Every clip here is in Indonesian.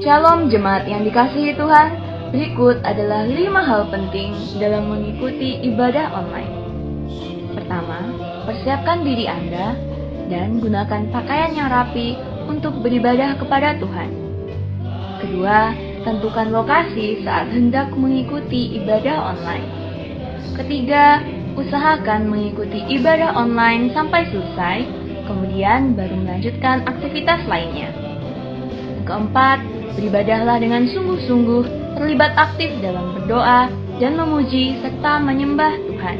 Shalom jemaat yang dikasihi Tuhan, berikut adalah 5 hal penting dalam mengikuti ibadah online. Pertama, persiapkan diri Anda dan gunakan pakaian yang rapi untuk beribadah kepada Tuhan. Kedua, tentukan lokasi saat hendak mengikuti ibadah online. Ketiga, usahakan mengikuti ibadah online sampai selesai, kemudian baru melanjutkan aktivitas lainnya. Keempat, beribadahlah dengan sungguh-sungguh, terlibat aktif dalam berdoa dan memuji serta menyembah Tuhan.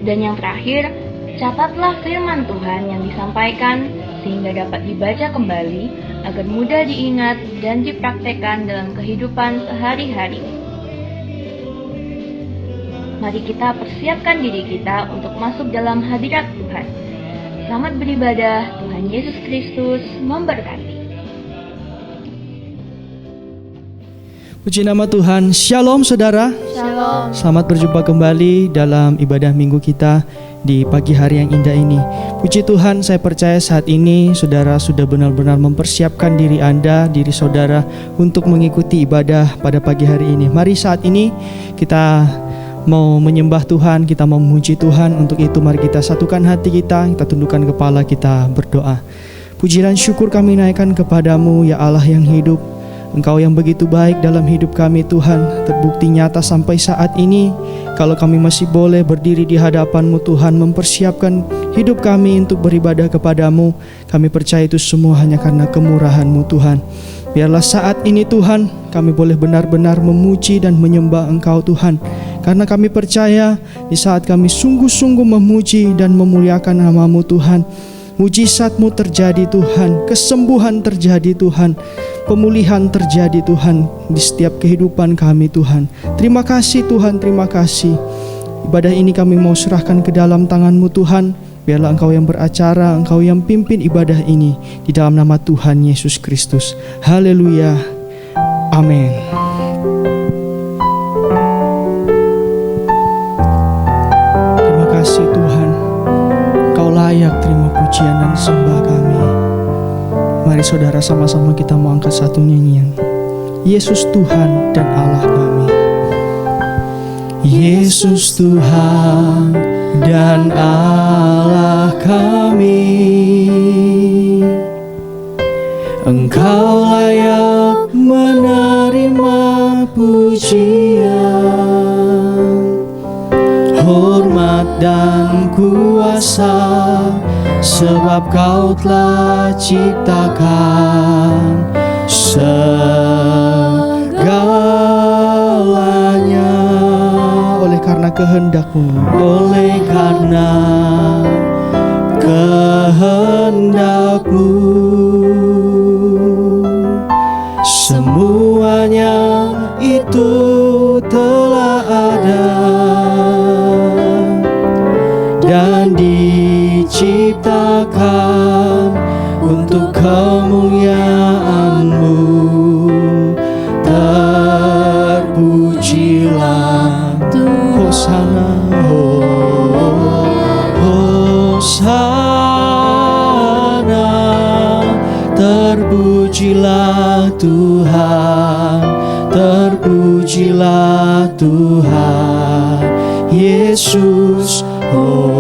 Dan yang terakhir, catatlah firman Tuhan yang disampaikan sehingga dapat dibaca kembali agar mudah diingat dan dipraktekkan dalam kehidupan sehari-hari. Mari kita persiapkan diri kita untuk masuk dalam hadirat Tuhan. Selamat beribadah, Tuhan Yesus Kristus memberkati. Puji nama Tuhan. Shalom saudara. Shalom. Selamat berjumpa kembali dalam ibadah minggu kita di pagi hari yang indah ini. Puji Tuhan, saya percaya saat ini saudara sudah benar-benar mempersiapkan diri Anda, diri saudara untuk mengikuti ibadah pada pagi hari ini. Mari saat ini kita mau menyembah Tuhan, kita mau memuji Tuhan. Untuk itu mari kita satukan hati kita tundukkan kepala, kita berdoa. Puji dan syukur kami naikkan kepadamu ya Allah yang hidup. Engkau yang begitu baik dalam hidup kami Tuhan. Terbukti nyata sampai saat ini, kalau kami masih boleh berdiri di hadapan-Mu Tuhan, mempersiapkan hidup kami untuk beribadah kepadamu. Kami percaya itu semua hanya karena kemurahan-Mu Tuhan. Biarlah saat ini Tuhan, kami boleh benar-benar memuji dan menyembah Engkau Tuhan. Karena kami percaya di saat kami sungguh-sungguh memuji dan memuliakan nama-Mu Tuhan, mujizat-Mu terjadi Tuhan, kesembuhan terjadi Tuhan, pemulihan terjadi Tuhan di setiap kehidupan kami Tuhan. Terima kasih Tuhan, terima kasih. Ibadah ini kami mau serahkan ke dalam tangan-Mu Tuhan. Biarlah Engkau yang beracara, Engkau yang pimpin ibadah ini. Di dalam nama Tuhan Yesus Kristus. Haleluya. Amin. Terima kasih Tuhan. Engkau layak terima pujian dan sembah kami. Mari saudara sama-sama kita mau angkat satu nyanyian. Yesus Tuhan dan Allah kami. Yesus Tuhan dan Allah kami, Engkau layak menerima pujian, hormat dan kuasa, sebab Kau telah ciptakan segalanya. Oleh karena kehendak-Mu, oleh karena kehendak-Mu, semuanya itu telah ada dan diciptakan untuk kemuliaan-Mu. Terpujilah Hosana, Hosana. Terpujilah Tuhan, terpujilah Tuhan Yesus. Hosana.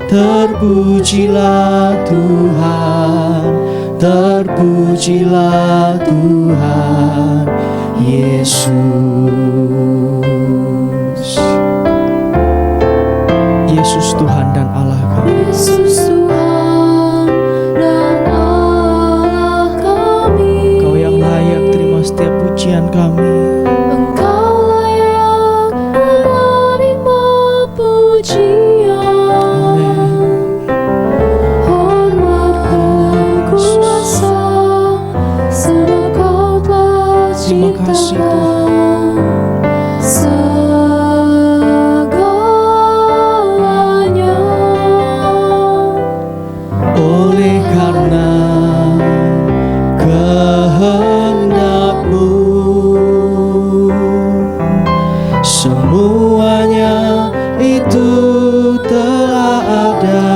Terpujilah Tuhan, terpujilah Tuhan Yesus. Yesus Tuhan dan Allah kami. Yesus Tuhan dan Allah kami. Engkau yang layak terima setiap pujian kami. Engkau layak menerima pujian, hormat dan kuasa, sebab Kau telah Terima kasih Tuhan. segalanya. Oleh karena kehendak-Mu, semuanya itu telah ada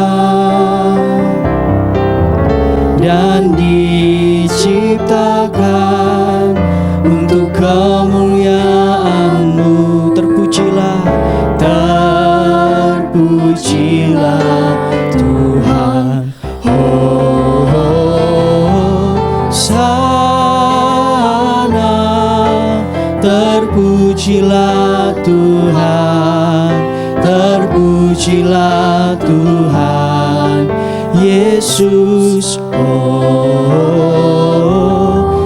terpujilah Tuhan, terpujilah Tuhan Yesus. Oh,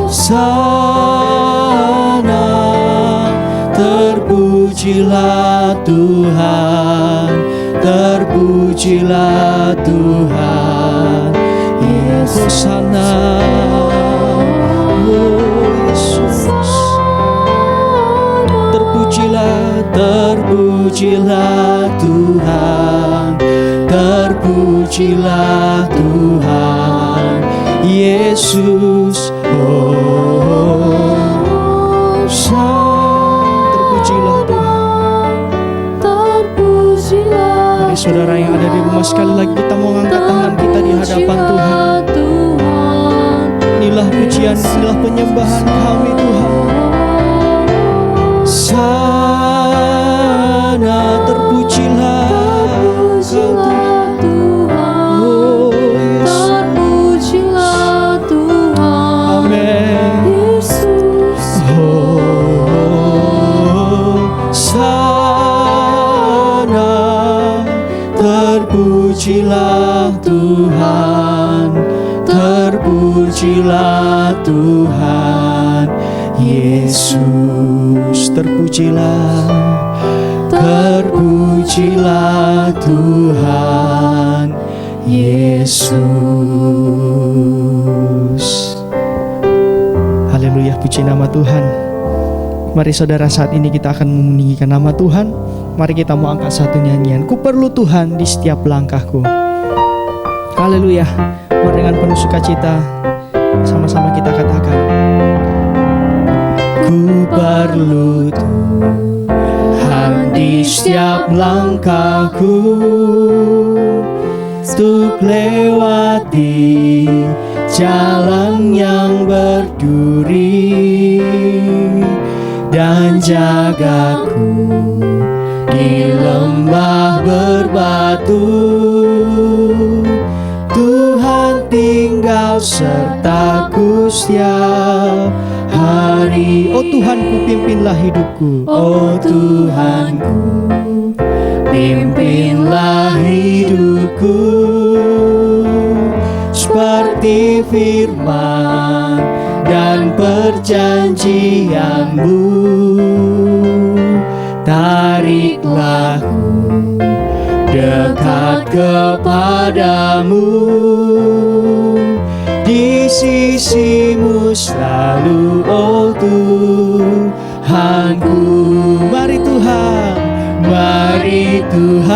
sana terpujilah Tuhan, terpujilah Tuhan Yesus. Sana, oh Yesus, terpujilah, terpujilah Tuhan, terpujilah Tuhan Yesus. Oh, terpujilah Tuhan. Mari saudara yang ada di rumah, sekali lagi kita mau angkat tangan kita di hadapan Tuhan. Inilah pujian, inilah penyembahan kami Tuhan. Sana terpujilah Kau Tuhan. Oh Yesus, Terpujilah Tuhan amin. Yesus. Oh, sana terpujilah Tuhan, terpujilah Tuhan Yesus. Terpujilah, terpujilah Tuhan Yesus. Haleluya, puji nama Tuhan. Mari saudara, saat ini kita akan meninggikan nama Tuhan. Mari kita mau angkat satu nyanyian, Ku perlu Tuhan di setiap langkahku. Haleluya. Mari dengan penuh sukacita sama-sama kita katakan, Ku perlu Tuhan di setiap langkahku, untuk lewati jalan yang berduri, dan jagaku di lembah berbatu. Tuhan tinggal sertaku setiap hari. Oh Tuhanku, pimpinlah hidupku. Oh Tuhanku, pimpinlah hidupku seperti firman dan perjanjianmu. Tariklah ku dekat kepadamu, di sisimu selalu, oh Tuhanku. Mari Tuhan, mari Tuhan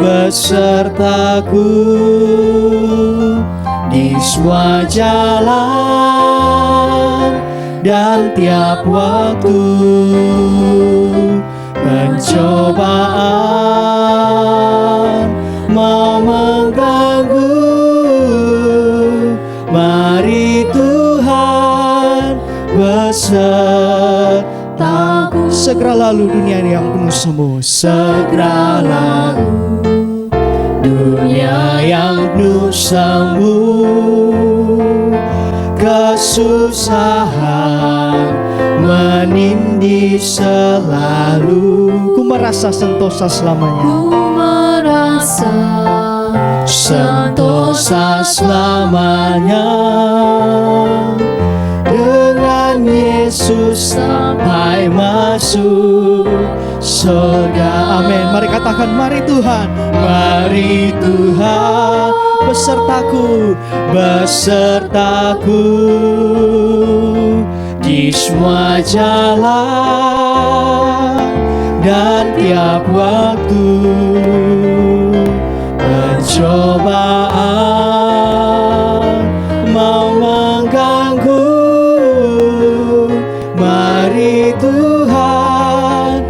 besertaku di semua jalan dan tiap waktu pencobaan mau mengganggu. Mari Tuhan besertaku. Segera lalu dunia yang penuh semu, segera lalu dunia yang penuh semu, kesusahan menindih selalu. Ku merasa sentosa selamanya, Ku merasa sentosa selamanya dengan Yesus sampai masuk surga. Amin. Mari katakan, mari Tuhan, mari Tuhan besertaku, besertaku di semua jalan dan tiap waktu pencobaan mau mengganggu. Mari Tuhan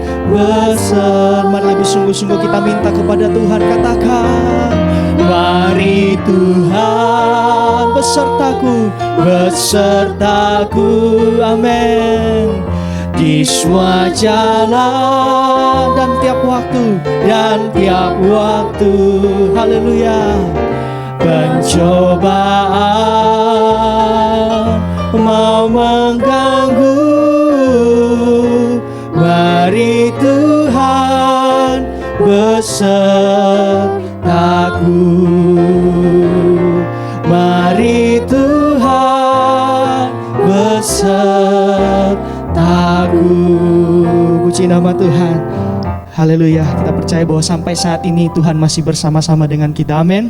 mari lebih sungguh-sungguh kita minta kepada Tuhan. Katakan, mari Tuhan besertaku, besertaku, amin, di semua jalan dan tiap waktu, haleluya. Pencobaan mau mengganggu, besertaku. Mari Tuhan besertaku. Puji nama Tuhan. Haleluya. Kita percaya bahwa sampai saat ini Tuhan masih bersama-sama dengan kita. Amin.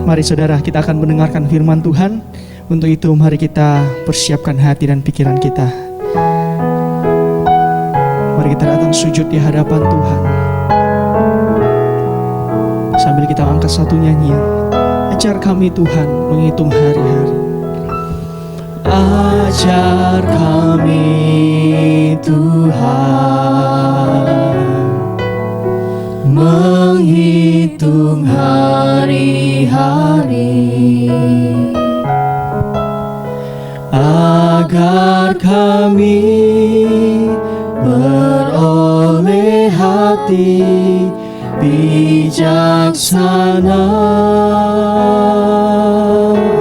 Mari saudara, kita akan mendengarkan firman Tuhan. Untuk itu mari kita persiapkan hati dan pikiran kita. Mari kita datang sujud di hadapan Tuhan. Sambil kita angkat satu nyanyian. Ajar kami Tuhan menghitung hari-hari. Ajar kami Tuhan menghitung hari-hari, agar kami beroleh hati bijaksana.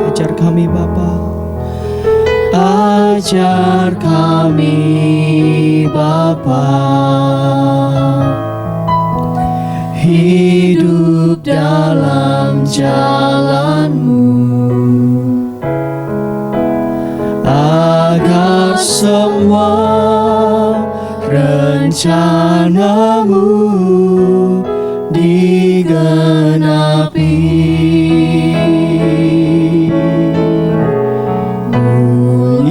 Ajar kami Bapa, ajar kami Bapa, hidup dalam jalan-Mu, agar semua rencana-Mu digenapi.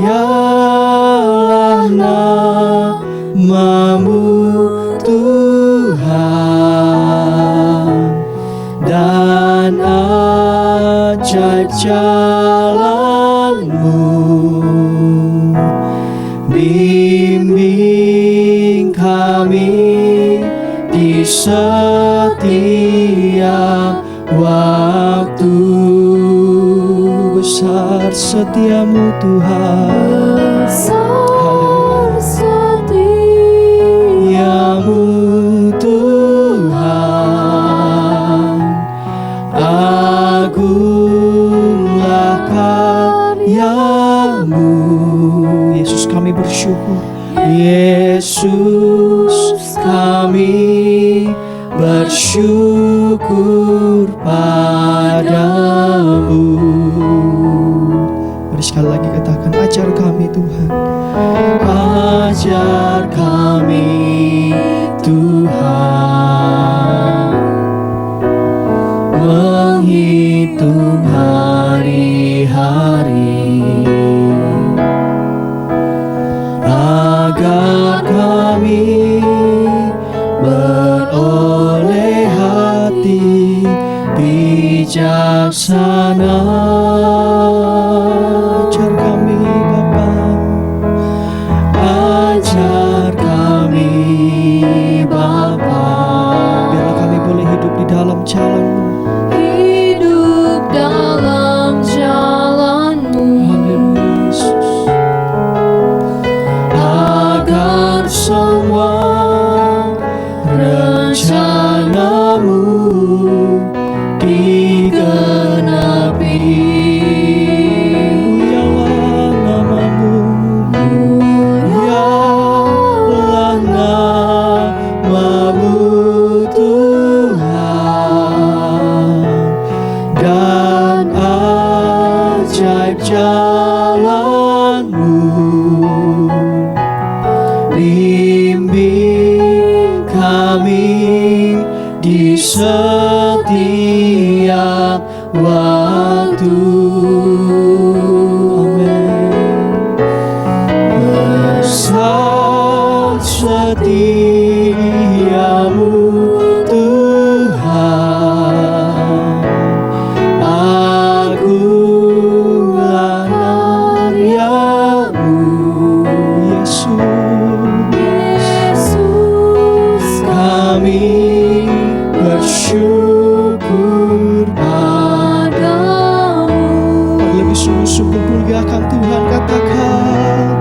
Mulialah nama-Mu Tuhan, dan ajaib jalan-Mu. Bimbing kami di setiap waktu. Besar setia-Mu Tuhan, Besar setia-Mu Tuhan, agunglah karya-Mu. Yesus kami bersyukur, Yesus kami bersyukur padamu. Mari sekali lagi katakan, ajar kami Tuhan, ajar kami Tuhan menghitung hari-hari, agar kami beroleh hati bijaksana. Ajar kami Bapa, ajar kami Bapa, biarlah kami boleh hidup di dalam jalan-Mu, hidup dalam jalan-Mu. Haleluya Yesus. Agar semua rencana-Mu digenapi. Mulialah nama-Mu, mulialah nama-Mu Tuhan, dan ajaib jalan-Mu. Bimbing kami di setiap waktu. Amin. Besar setia-Mu Tuhan, agunglah karya-Mu. Yesus kami bersyukur padamu. Lebih sungguh-sungguh muliakan Tuhan, katakan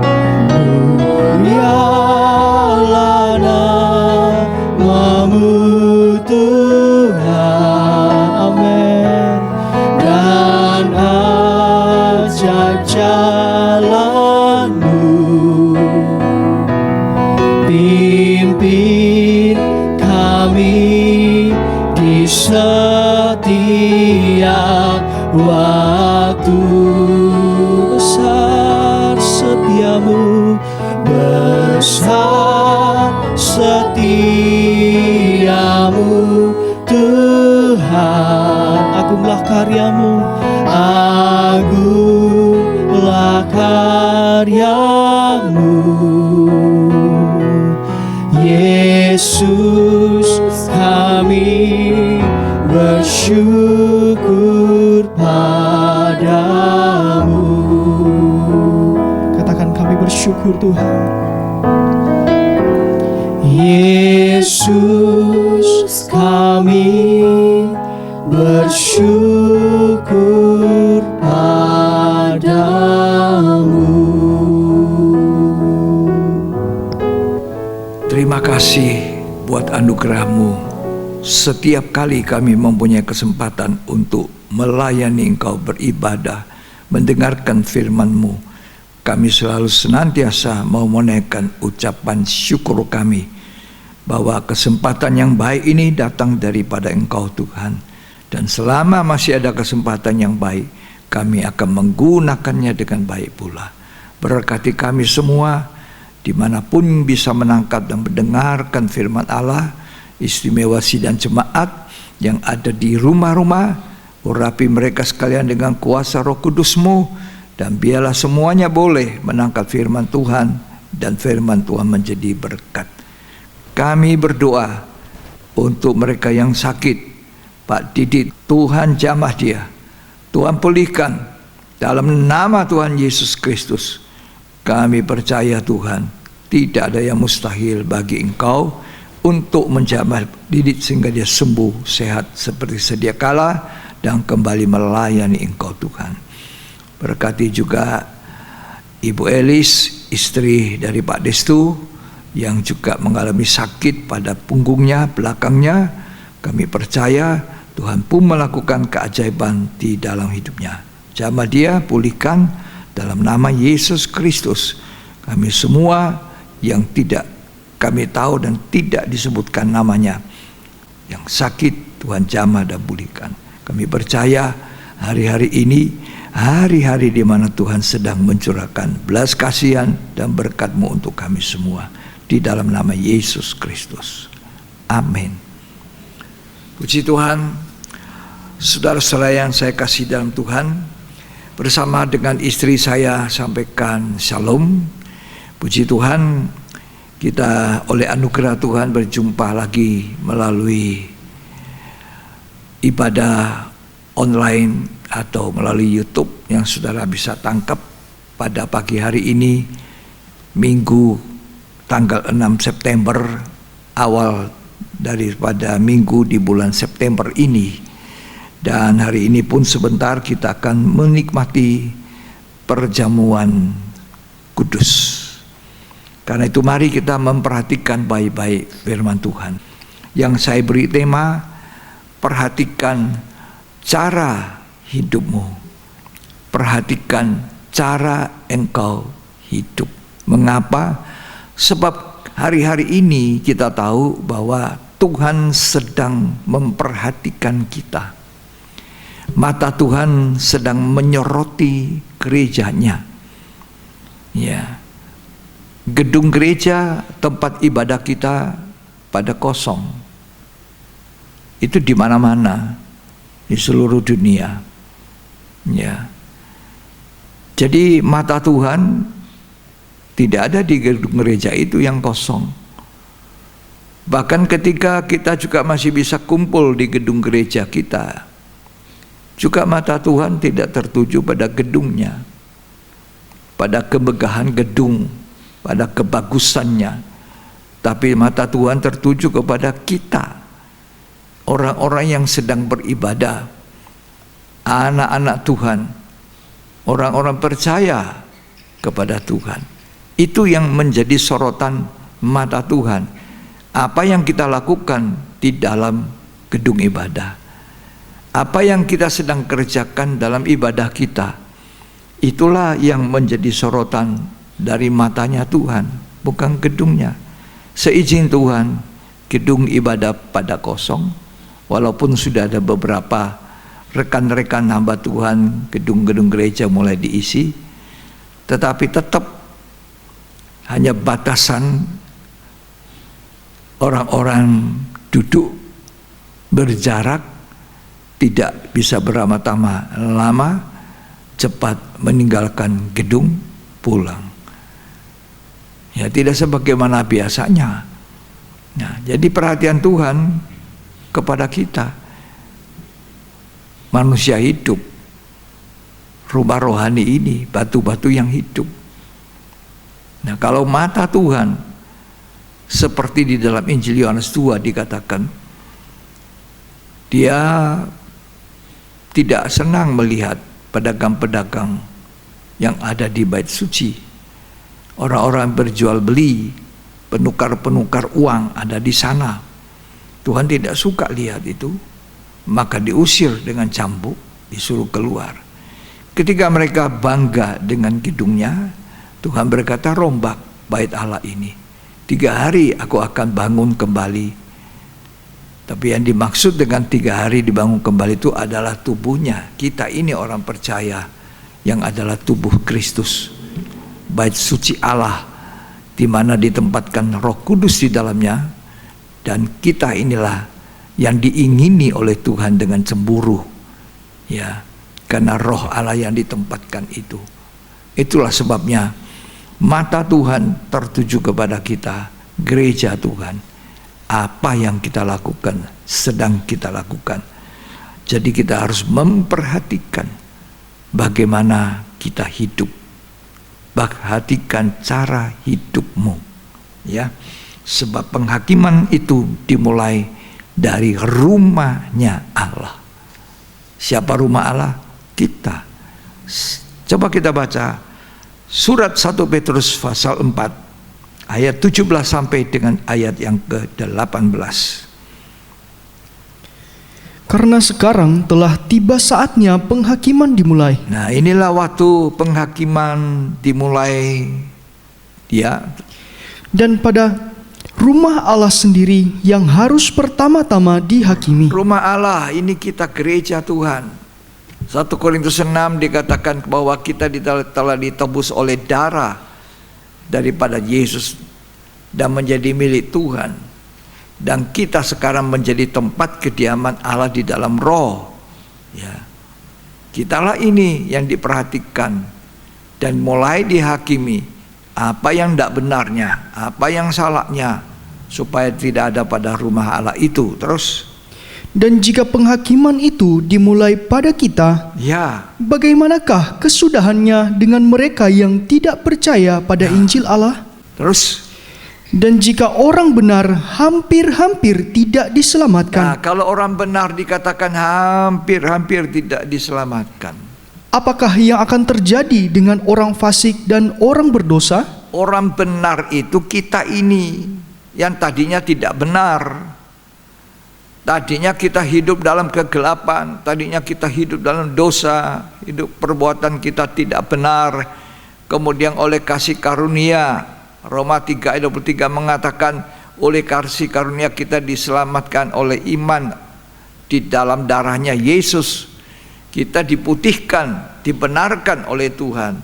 mulialah nama-Mu Tuhan. Amin. Dan ajaib jalan-Mu, pimpin kami besar setiamu, besar setiamu Tuhan. Agunglah karyamu, agunglah karyamu Yesus. Kami bersyukur padamu. Katakan, kami bersyukur Tuhan. Yesus, kami bersyukur padamu. Terima kasih buat anugerah-Mu. Setiap kali kami mempunyai kesempatan untuk melayani Engkau, beribadah, mendengarkan firman-Mu, kami selalu senantiasa mau menaikkan ucapan syukur kami bahwa kesempatan yang baik ini datang daripada Engkau Tuhan. Dan selama masih ada kesempatan yang baik, kami akan menggunakannya dengan baik pula. Berkati kami semua, dimanapun bisa menangkap dan mendengarkan firman Allah, istimewa sidang jemaat yang ada di rumah-rumah. Urapi mereka sekalian dengan kuasa Roh Kudus-Mu, dan biarlah semuanya boleh menangkap firman Tuhan, dan firman Tuhan menjadi berkat. Kami berdoa untuk mereka yang sakit, Pak Didit, Tuhan jamah dia, Tuhan pulihkan dalam nama Tuhan Yesus Kristus. Kami percaya Tuhan, tidak ada yang mustahil bagi Engkau untuk menjamah Didit sehingga dia sembuh, sehat seperti sedia kala, dan kembali melayani Engkau Tuhan. Berkati juga Ibu Elis, istri dari Pak Destu, yang juga mengalami sakit pada punggungnya, belakangnya. Kami percaya Tuhan pun melakukan keajaiban di dalam hidupnya. Jamah dia, pulihkan dalam nama Yesus Kristus. Kami semua yang tidak kami tahu dan tidak disebutkan namanya, yang sakit, Tuhan jamah dan pulihkan. Kami percaya hari-hari ini, hari-hari di mana Tuhan sedang mencurahkan belas kasihan dan berkat-Mu untuk kami semua, di dalam nama Yesus Kristus. Amin. Puji Tuhan. Saudara-saudara yang saya kasih dalam Tuhan, bersama dengan istri saya sampaikan shalom. Puji Tuhan, kita oleh anugerah Tuhan berjumpa lagi melalui ibadah online atau melalui YouTube yang saudara bisa tangkap pada pagi hari ini, Minggu tanggal 6 September, awal daripada minggu di bulan September ini. Dan hari ini pun sebentar kita akan menikmati perjamuan kudus. Karena itu mari kita memperhatikan baik-baik firman Tuhan. Yang saya beri tema, perhatikan cara hidupmu. Perhatikan cara engkau hidup. Mengapa? Sebab hari-hari ini kita tahu bahwa Tuhan sedang memperhatikan kita. Mata Tuhan sedang menyoroti gerejanya. Ya. Gedung gereja, tempat ibadah kita pada kosong. Itu di mana-mana di seluruh dunia. Ya. Jadi mata Tuhan tidak ada di gedung gereja itu yang kosong. Bahkan ketika kita juga masih bisa kumpul di gedung gereja kita, juga mata Tuhan tidak tertuju pada gedungnya, pada kemegahan gedung, pada kebagusannya, tapi mata Tuhan tertuju kepada kita, orang-orang yang sedang beribadah, anak-anak Tuhan, orang-orang percaya kepada Tuhan. Itu yang menjadi sorotan mata Tuhan. Apa yang kita lakukan di dalam gedung ibadah, apa yang kita sedang kerjakan dalam ibadah kita, itulah yang menjadi sorotan dari matanya Tuhan, bukan gedungnya. Seizin Tuhan, gedung ibadah pada kosong, walaupun sudah ada beberapa rekan-rekan hamba Tuhan, gedung-gedung gereja mulai diisi, tetapi tetap hanya batasan orang-orang duduk berjarak, tidak bisa beramah-tamah lama, cepat meninggalkan gedung, pulang. Ya, tidak sebagaimana biasanya. Nah, jadi perhatian Tuhan kepada kita, manusia hidup, rumah rohani ini, batu-batu yang hidup. Nah, kalau mata Tuhan seperti di dalam Injil Yohanes 2 dikatakan, dia tidak senang melihat pedagang-pedagang yang ada di bait suci, orang-orang berjual beli, penukar-penukar uang ada di sana. Tuhan tidak suka lihat itu, maka diusir dengan cambuk, disuruh keluar. Ketika mereka bangga dengan gedungnya, Tuhan berkata, rombak bait Allah ini, 3 hari aku akan bangun kembali. Tapi yang dimaksud dengan 3 hari dibangun kembali itu adalah tubuhnya. Kita ini orang percaya yang adalah tubuh Kristus, bait suci Allah, di mana ditempatkan Roh Kudus di dalamnya, dan kita inilah yang diingini oleh Tuhan dengan cemburu, ya, karena Roh Allah yang ditempatkan itu. Itulah sebabnya mata Tuhan tertuju kepada kita, gereja Tuhan. Apa yang kita lakukan, sedang kita lakukan. Jadi kita harus memperhatikan bagaimana kita hidup. Perhatikan cara hidupmu, ya. Sebab penghakiman itu dimulai dari rumahnya Allah. Siapa rumah Allah? Kita. Coba kita baca surat 1 Petrus pasal 4 ayat 17 sampai dengan ayat yang ke-18. Karena sekarang telah tiba saatnya penghakiman dimulai. Nah, inilah waktu penghakiman dimulai, ya. Dan pada rumah Allah sendiri yang harus pertama-tama dihakimi. Rumah Allah ini kita, gereja Tuhan. 1 Korintus 6 dikatakan bahwa kita telah ditebus oleh darah daripada Yesus dan menjadi milik Tuhan, dan kita sekarang menjadi tempat kediaman Allah di dalam Roh, ya. Kitalah ini yang diperhatikan dan mulai dihakimi apa yang tidak benarnya, apa yang salahnya, supaya tidak ada pada rumah Allah itu. Terus, dan jika penghakiman itu dimulai pada kita, ya, bagaimanakah kesudahannya dengan mereka yang tidak percaya pada Injil Allah? terus. Dan jika orang benar hampir-hampir tidak diselamatkan. Nah, kalau orang benar dikatakan hampir-hampir tidak diselamatkan, apakah yang akan terjadi dengan orang fasik dan orang berdosa? orang benar itu kita ini yang tadinya tidak benar. Tadinya kita hidup dalam kegelapan, tadinya kita hidup dalam dosa, hidup perbuatan kita tidak benar. Kemudian oleh kasih karunia, Roma 3 ayat 23 mengatakan, oleh kasih karunia kita diselamatkan oleh iman di dalam darahnya Yesus. Kita diputihkan, dibenarkan oleh Tuhan.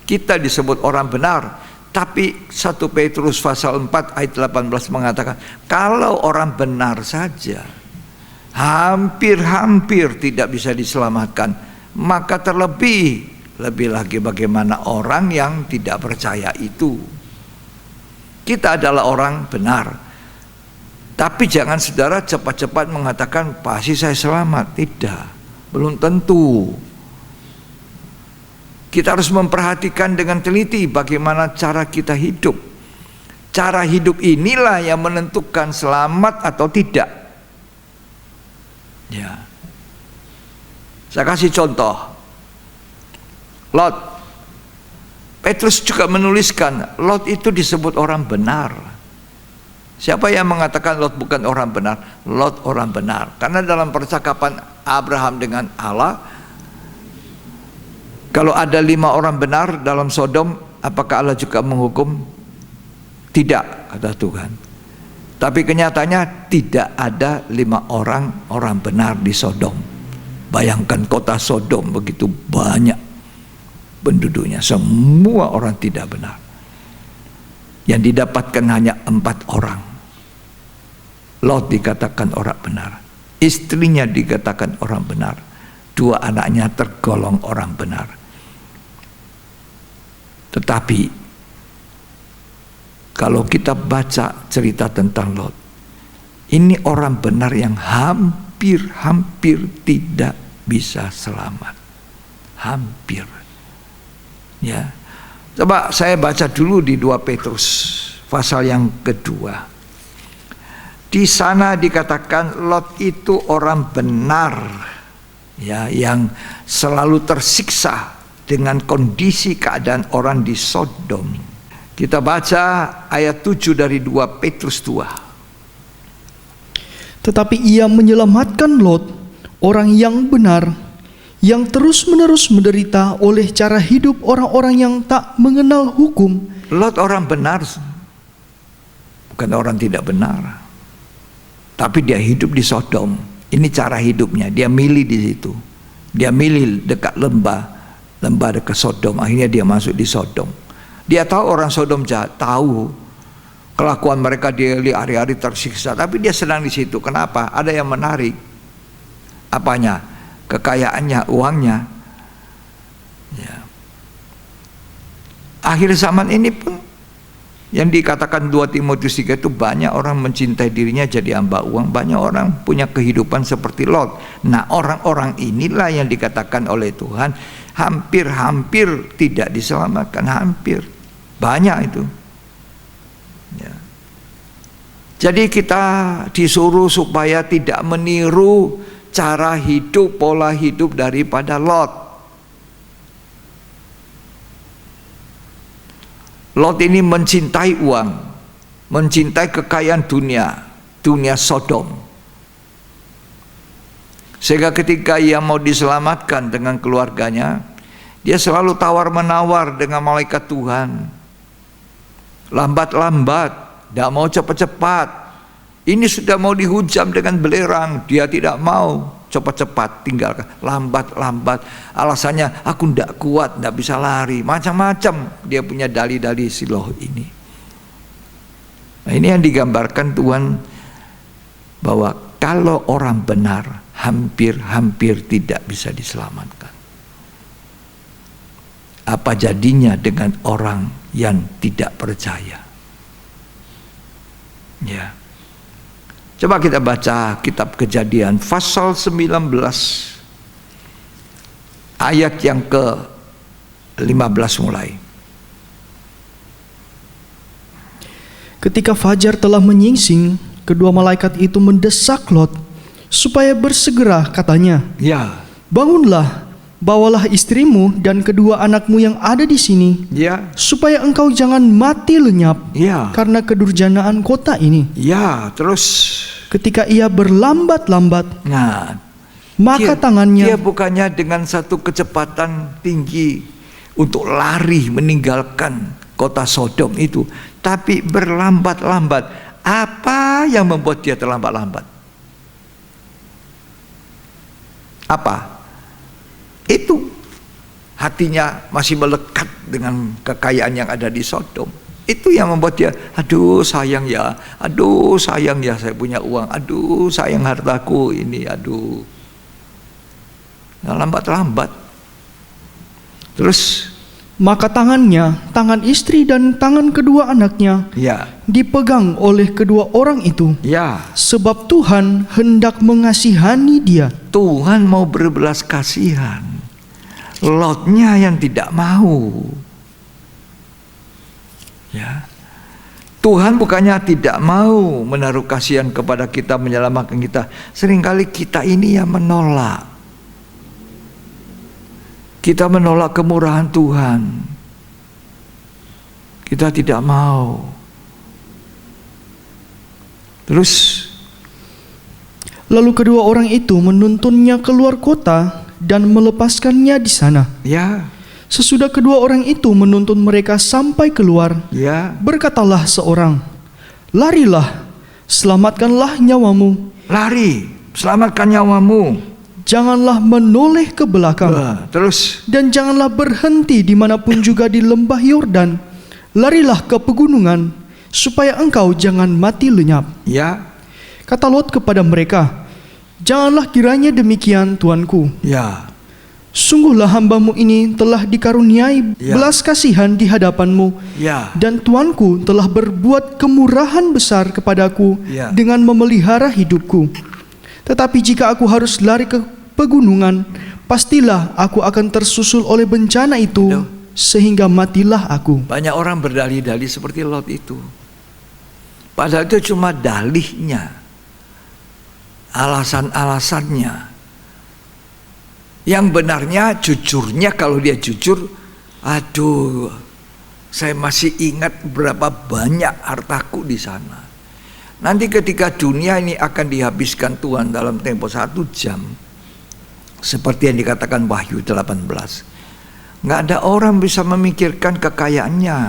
Kita disebut orang benar. Tapi 1 Petrus pasal 4 ayat 18 mengatakan, kalau orang benar saja hampir-hampir tidak bisa diselamatkan, maka lebih lagi bagaimana orang yang tidak percaya itu. Kita adalah orang benar. Tapi jangan saudara cepat-cepat mengatakan pasti saya selamat. Tidak, belum tentu. Kita harus memperhatikan dengan teliti bagaimana cara kita hidup. Cara hidup inilah yang menentukan selamat atau tidak. Ya. Saya kasih contoh. Lot. Petrus juga menuliskan, Lot itu disebut orang benar. Siapa yang mengatakan Lot bukan orang benar? Lot orang benar. Karena dalam percakapan Abraham dengan Allah, kalau ada 5 orang benar dalam Sodom, apakah Allah juga menghukum? Tidak, kata Tuhan. Tapi kenyataannya tidak ada 5 orang benar di Sodom. Bayangkan kota Sodom begitu banyak penduduknya, semua orang tidak benar. Yang didapatkan hanya 4 orang. Lot dikatakan orang benar, istrinya dikatakan orang benar, 2 anaknya tergolong orang benar. Tetapi kalau kita baca cerita tentang Lot, ini orang benar yang hampir tidak bisa selamat. Hampir. Ya. Coba saya baca dulu di 2 Petrus pasal yang kedua. Di sana dikatakan Lot itu orang benar, ya, yang selalu tersiksa dengan kondisi keadaan orang di Sodom. Kita baca ayat 7 dari 2 Petrus 2. Tetapi ia menyelamatkan Lot, orang yang benar, yang terus-menerus menderita oleh cara hidup orang-orang yang tak mengenal hukum. Lot orang benar, bukan orang tidak benar. Tapi dia hidup di Sodom. Ini cara hidupnya. Dia milih di situ. Dia milih dekat lembah dekat Sodom. Akhirnya dia masuk di Sodom. Dia tahu orang Sodom jahat, tahu kelakuan mereka, dia hari-hari tersiksa. Tapi dia senang di situ. Kenapa? Ada yang menarik. Apanya? Kekayaannya, uangnya. Ya. Akhir zaman ini pun yang dikatakan 2 Timotius 3 itu banyak orang mencintai dirinya jadi hamba uang, banyak orang punya kehidupan seperti Lot. Nah, orang-orang inilah yang dikatakan oleh Tuhan hampir tidak diselamatkan, hampir. Banyak itu. Ya. Jadi kita disuruh supaya tidak meniru cara hidup, pola hidup daripada Lot. Lot ini mencintai uang, mencintai kekayaan dunia Sodom. Sehingga ketika ia mau diselamatkan dengan keluarganya, dia selalu tawar-menawar dengan malaikat Tuhan. Lambat-lambat, tidak mau cepat-cepat. Ini sudah mau dihujam dengan belerang, dia tidak mau cepat-cepat, tinggalkan. Lambat-lambat, alasannya aku tidak kuat, tidak bisa lari, macam-macam dia punya dalih-dalih Siloh ini. Nah, ini yang digambarkan Tuhan, bahwa kalau orang benar hampir tidak bisa diselamatkan. Apa jadinya dengan orang yang tidak percaya? Ya. Coba kita baca kitab Kejadian pasal 19 ayat yang ke-15 mulai. Ketika fajar telah menyingsing, kedua malaikat itu mendesak Lot supaya bersegera, katanya, Ya. bangunlah, bawalah istrimu dan kedua anakmu yang ada di sini, Ya. supaya engkau jangan mati lenyap Ya. karena kedurjanaan kota ini. Ya, terus Ketika ia berlambat-lambat, nah, maka dia tangannya bukannya dengan satu kecepatan tinggi untuk lari meninggalkan kota Sodom itu, tapi berlambat-lambat. Apa yang membuat dia terlambat-lambat? Apa? Itu hatinya masih melekat dengan kekayaan yang ada di Sodom. Itu yang membuat dia, aduh sayang ya saya punya uang, aduh sayang hartaku ini, aduh. Nah, lambat-lambat. Terus maka tangannya, tangan istri dan tangan kedua anaknya ya, dipegang oleh kedua orang itu, ya, sebab Tuhan hendak mengasihani dia. Tuhan mau berbelas kasihan. Lotnya yang tidak mau. Ya. Tuhan bukannya tidak mau menaruh kasihan kepada kita, menyelamatkan kita. Seringkali kita ini yang menolak. Kita menolak kemurahan Tuhan. Kita tidak mau. Terus Lalu kedua orang itu menuntunnya keluar kota dan melepaskannya di sana. ya, Sesudah kedua orang itu menuntun mereka sampai keluar, ya, berkatalah seorang, "Larilah, selamatkanlah nyawamu." lari, selamatkan nyawamu. janganlah menoleh ke belakang, Terus dan janganlah berhenti dimanapun juga di lembah Yordan. Larilah ke pegunungan, supaya engkau jangan mati lenyap. ya, Kata Lot kepada mereka, janganlah kiranya demikian, tuanku. ya, Sungguhlah hambamu ini telah dikaruniai Ya. belas kasihan di hadapanmu, ya, dan tuanku telah berbuat kemurahan besar kepadaku Ya. dengan memelihara hidupku. Tetapi jika aku harus lari ke pegunungan, pastilah aku akan tersusul oleh bencana itu, Aduh. sehingga matilah aku. banyak orang berdalih-dalih seperti Lot itu. Padahal itu cuma dalihnya, alasan-alasannya. Yang benarnya, jujurnya, kalau dia jujur, aduh, saya masih ingat berapa banyak hartaku di sana. Nanti ketika dunia ini akan dihabiskan Tuhan dalam tempo 1 jam, seperti yang dikatakan Wahyu 18, nggak ada orang bisa memikirkan kekayaannya.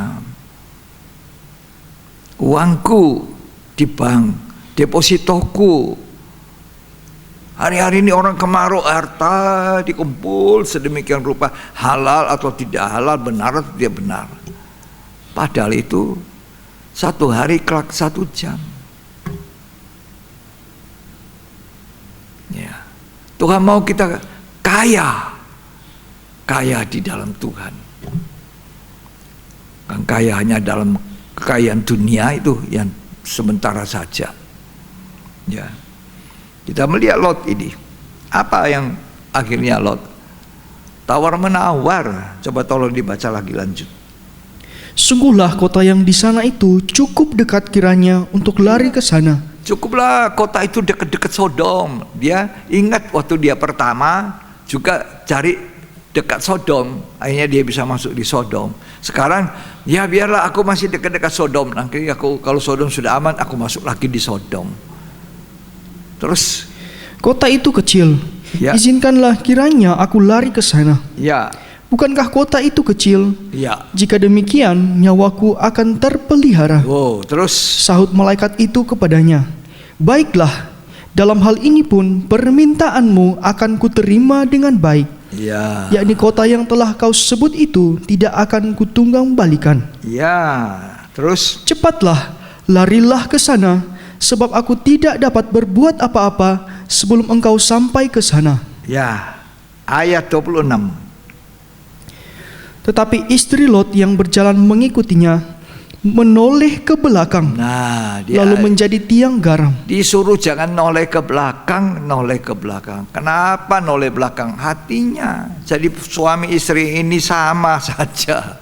Uangku di bank, depositoku. Hari-hari ini orang kemaruk harta dikumpul sedemikian rupa, halal atau tidak halal, benar atau tidak benar. Padahal itu 1 hari kelak 1 jam. Ya. Tuhan mau kita kaya di dalam Tuhan. Kan kaya hanya dalam kekayaan dunia itu yang sementara saja. Ya. Kita melihat Lot ini. Apa yang akhirnya Lot? Tawar-menawar. Coba tolong dibaca lagi, lanjut. Sungguhlah kota yang di sana itu cukup dekat kiranya untuk lari ke sana. Cukuplah kota itu dekat-dekat Sodom. Dia ingat waktu dia pertama juga cari dekat Sodom. Akhirnya dia bisa masuk di Sodom. Sekarang ya biarlah aku masih dekat-dekat Sodom. Nanti aku kalau Sodom sudah aman, aku masuk lagi di Sodom. Terus Kota itu kecil, Ya. izinkanlah kiranya aku lari ke sana. ya, Bukankah kota itu kecil? ya. Jika demikian, nyawaku akan terpelihara. Oh, terus Sahut malaikat itu kepadanya, baiklah, dalam hal ini pun permintaanmu akan kuterima dengan baik. ya. Yakni kota yang telah kau sebut itu tidak akan kutunggang balikan. Ya, terus Cepatlah, larilah ke sana, sebab aku tidak dapat berbuat apa-apa sebelum engkau sampai ke sana. ya, ayat 26. Tetapi istri Lot yang berjalan mengikutinya menoleh ke belakang, Nah, dia lalu menjadi tiang garam. disuruh jangan noleh ke belakang, noleh ke belakang. Kenapa noleh belakang? Hatinya. Jadi suami istri ini sama saja.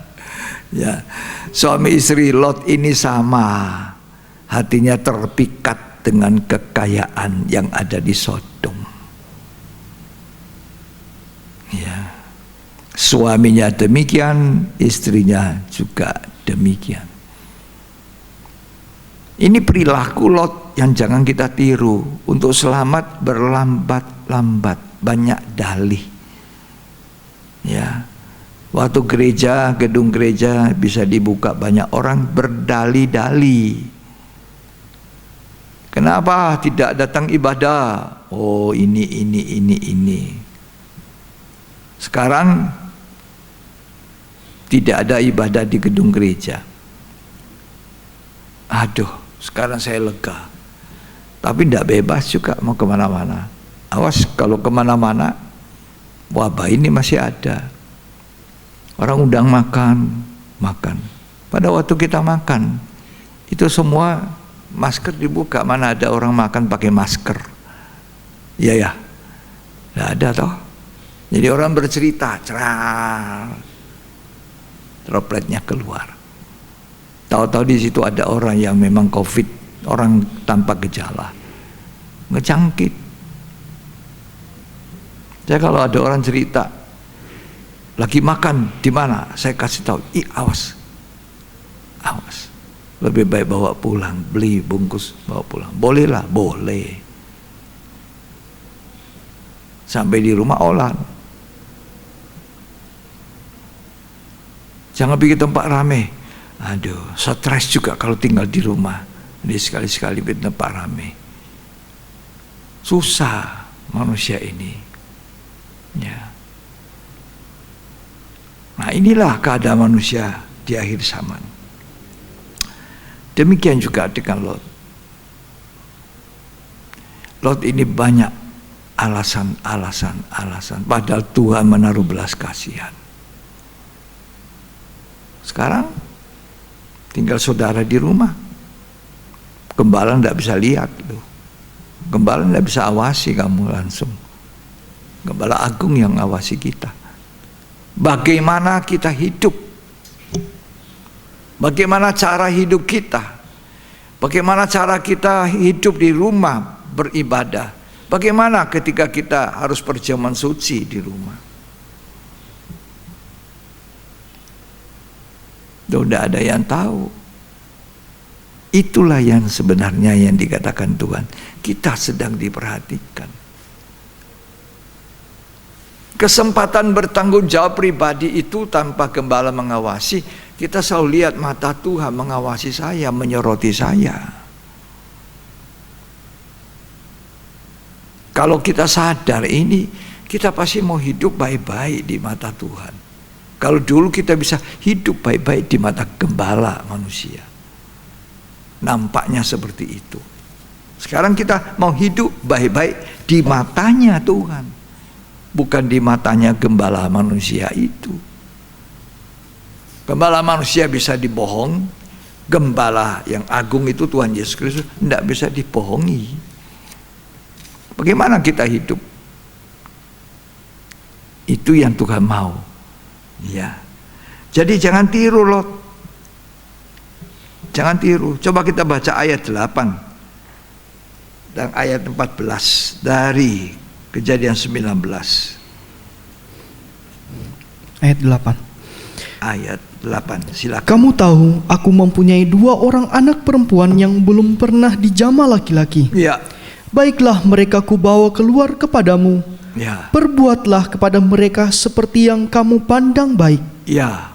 Ya, suami istri Lot ini sama. Hatinya terpikat dengan kekayaan yang ada di Sodom. Ya. Suaminya demikian, istrinya juga demikian. Ini perilaku Lot yang jangan kita tiru. Untuk selamat berlambat-lambat, banyak dalih. Ya. Waktu gereja, gedung gereja bisa dibuka, banyak orang berdalih-dalih. Kenapa tidak datang ibadah? Oh, ini. Sekarang tidak ada ibadah di gedung gereja. Aduh, sekarang saya lega. Tapi tidak bebas juga mau kemana-mana. Awas kalau kemana-mana, wabah ini masih ada. Orang undang makan. Pada waktu kita makan, itu semua masker dibuka. Mana ada orang makan pakai masker? Iya ya, tidak ada toh. Jadi orang bercerita, cerah, dropletnya keluar. Tahu-tahu di situ ada orang yang memang COVID, orang tanpa gejala, ngejangkit. Jadi kalau ada orang cerita, lagi makan di mana, saya kasih tahu, awas, lebih baik bawa pulang, beli bungkus bawa pulang. Bolehlah, boleh. Sampai di rumah olah. Jangan bikin tempat rame. Aduh, stres juga kalau tinggal di rumah. Jadi sekali-sekali bikin tempat rame. Susah manusia ini. Ya. Nah, inilah keadaan manusia di akhir zaman. Demikian juga dengan Lot. Lot ini banyak alasan, padahal Tuhan menaruh belas kasihan. Sekarang tinggal saudara di rumah, gembala tidak bisa lihat loh. Gembala tidak bisa awasi kamu langsung. Gembala agung yang awasi kita. Bagaimana kita hidup, bagaimana cara hidup kita, bagaimana cara kita hidup di rumah beribadah, bagaimana ketika kita harus perjamuan suci di rumah. Tidak ada yang tahu. Itulah yang sebenarnya yang dikatakan Tuhan, kita sedang diperhatikan. Kesempatan bertanggung jawab pribadi itu tanpa gembala mengawasi, kita selalu lihat mata Tuhan mengawasi saya, menyoroti saya. Kalau kita sadar ini, kita pasti mau hidup baik-baik di mata Tuhan. Kalau dulu kita bisa hidup baik-baik di mata gembala manusia, nampaknya seperti itu. Sekarang kita mau hidup baik-baik di matanya Tuhan, bukan di matanya gembala manusia itu. Gembala manusia bisa dibohong, gembala yang agung itu Tuhan Yesus Kristus tidak bisa dibohongi. Bagaimana kita hidup? Itu yang Tuhan mau. Ya. Jadi jangan tiru Lot. Jangan tiru. Coba kita baca ayat 8 dan ayat 14 dari Kejadian 19. Ayat 8. Ayat 8, silakan. Kamu tahu, aku mempunyai 2 orang anak perempuan yang belum pernah dijamah laki-laki. Ya. Baiklah, mereka kubawa keluar kepadamu. Ya. Perbuatlah kepada mereka seperti yang kamu pandang baik. Ya.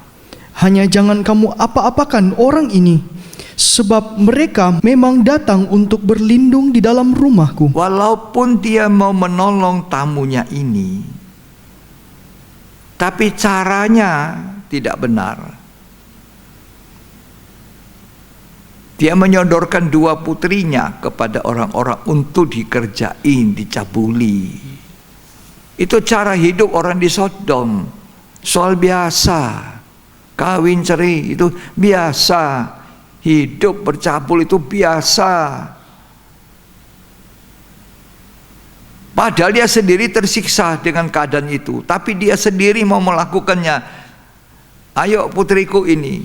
Hanya jangan kamu apa-apakan orang ini, sebab mereka memang datang untuk berlindung di dalam rumahku. Walaupun dia mau menolong tamunya ini, tapi caranya tidak benar. Dia menyodorkan 2 putrinya kepada orang-orang untuk dikerjain, dicabuli. Itu cara hidup orang di Sodom. Soal biasa. Kawin cerai itu biasa. Hidup bercabul itu biasa. Padahal dia sendiri tersiksa dengan keadaan itu, tapi dia sendiri mau melakukannya. Ayo putriku ini.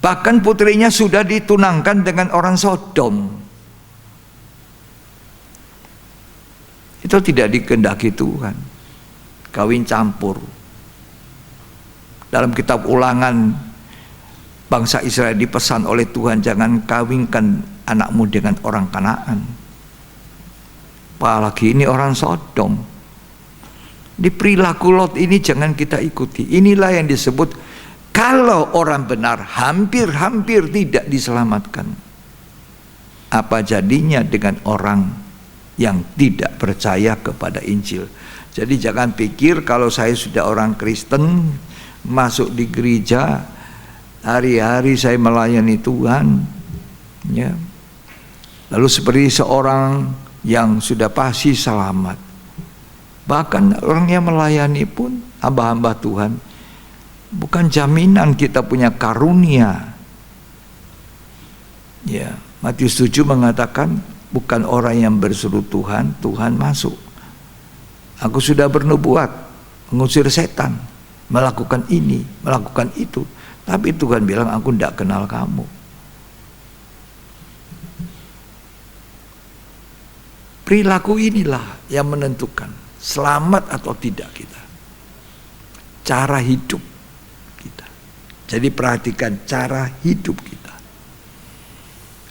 Bahkan putrinya sudah ditunangkan dengan orang Sodom. Itu tidak dikehendaki Tuhan. Kawin campur. Dalam kitab Ulangan, bangsa Israel dipesan oleh Tuhan, jangan kawinkan anakmu dengan orang Kanaan, apalagi ini orang Sodom. Di perilaku Lot ini jangan kita ikuti. Inilah yang disebut kalau orang benar hampir-hampir tidak diselamatkan. Apa jadinya dengan orang yang tidak percaya kepada Injil? Jadi jangan pikir kalau saya sudah orang Kristen, masuk di gereja, hari-hari saya melayani Tuhan, ya, lalu seperti seorang yang sudah pasti selamat. Bahkan orang yang melayani pun, hamba-hamba Tuhan, bukan jaminan kita punya karunia. Ya, Matius 7 mengatakan, bukan orang yang berseru Tuhan, Tuhan masuk. Aku sudah bernubuat, mengusir setan, melakukan ini, melakukan itu, tapi Tuhan bilang, aku tidak kenal kamu. Perilaku inilah yang menentukan selamat atau tidak kita. Cara hidup kita. Jadi perhatikan cara hidup kita.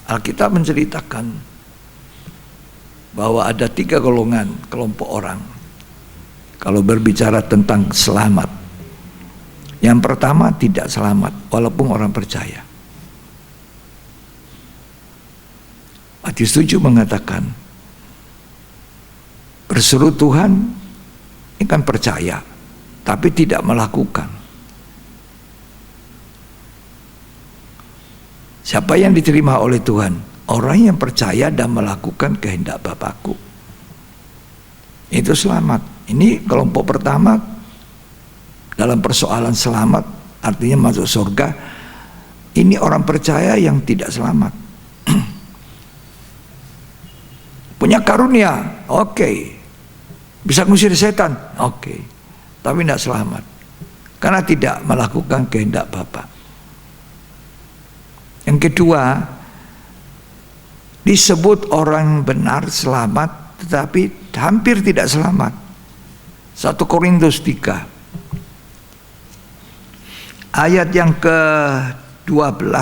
Alkitab menceritakan bahwa ada 3 golongan kelompok orang kalau berbicara tentang selamat. Yang pertama, tidak selamat walaupun orang percaya. Matius 7 mengatakan, berseru Tuhan, Ini kan percaya, tapi tidak melakukan. Siapa yang diterima oleh Tuhan? Orang yang percaya dan melakukan kehendak Bapakku. Itu selamat. Ini kelompok pertama dalam persoalan selamat, artinya masuk surga. Ini orang percaya yang tidak selamat. Punya karunia, oke. Bisa ngusir setan, oke. Tapi tidak selamat. Karena tidak melakukan kehendak Bapa. Yang kedua, disebut orang benar selamat, tetapi hampir tidak selamat. 1 Korintus 3 ayat yang ke-12.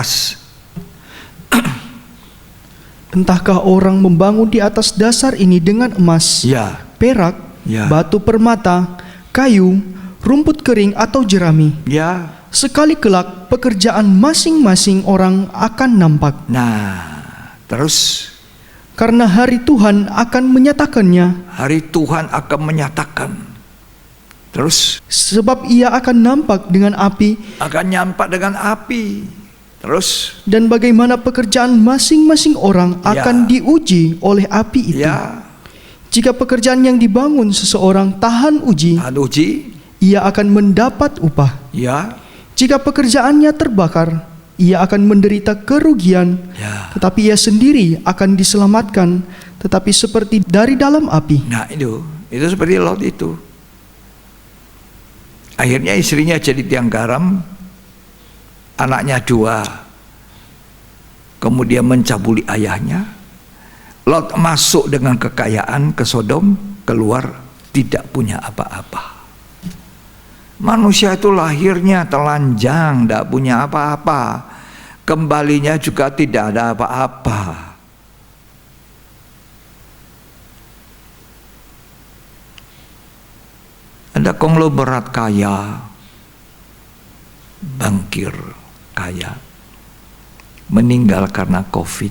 Entahkah orang membangun di atas dasar ini dengan emas, Ya, perak, ya, batu permata, kayu, rumput kering atau jerami? ya. Sekali kelak pekerjaan masing-masing orang akan nampak. Nah, terus Karena hari Tuhan akan menyatakannya, hari Tuhan akan menyatakan. Terus sebab ia akan nampak dengan api, akan nyampak dengan api. Terus dan bagaimana pekerjaan masing-masing orang Ya. akan diuji oleh api itu. ya, Jika pekerjaan yang dibangun seseorang tahan uji, uji, ia akan mendapat upah. ya, Jika pekerjaannya terbakar, ia akan menderita kerugian, ya. tetapi ia sendiri akan diselamatkan, tetapi seperti dari dalam api. Nah itu seperti Lot itu. Akhirnya istrinya jadi tiang garam, anaknya 2, kemudian mencabuli ayahnya. Lot masuk dengan kekayaan ke Sodom, keluar tidak punya apa-apa. Manusia itu lahirnya telanjang, tidak punya apa-apa. Kembalinya juga tidak ada apa-apa. Ada konglomerat kaya, bankir kaya, meninggal karena COVID,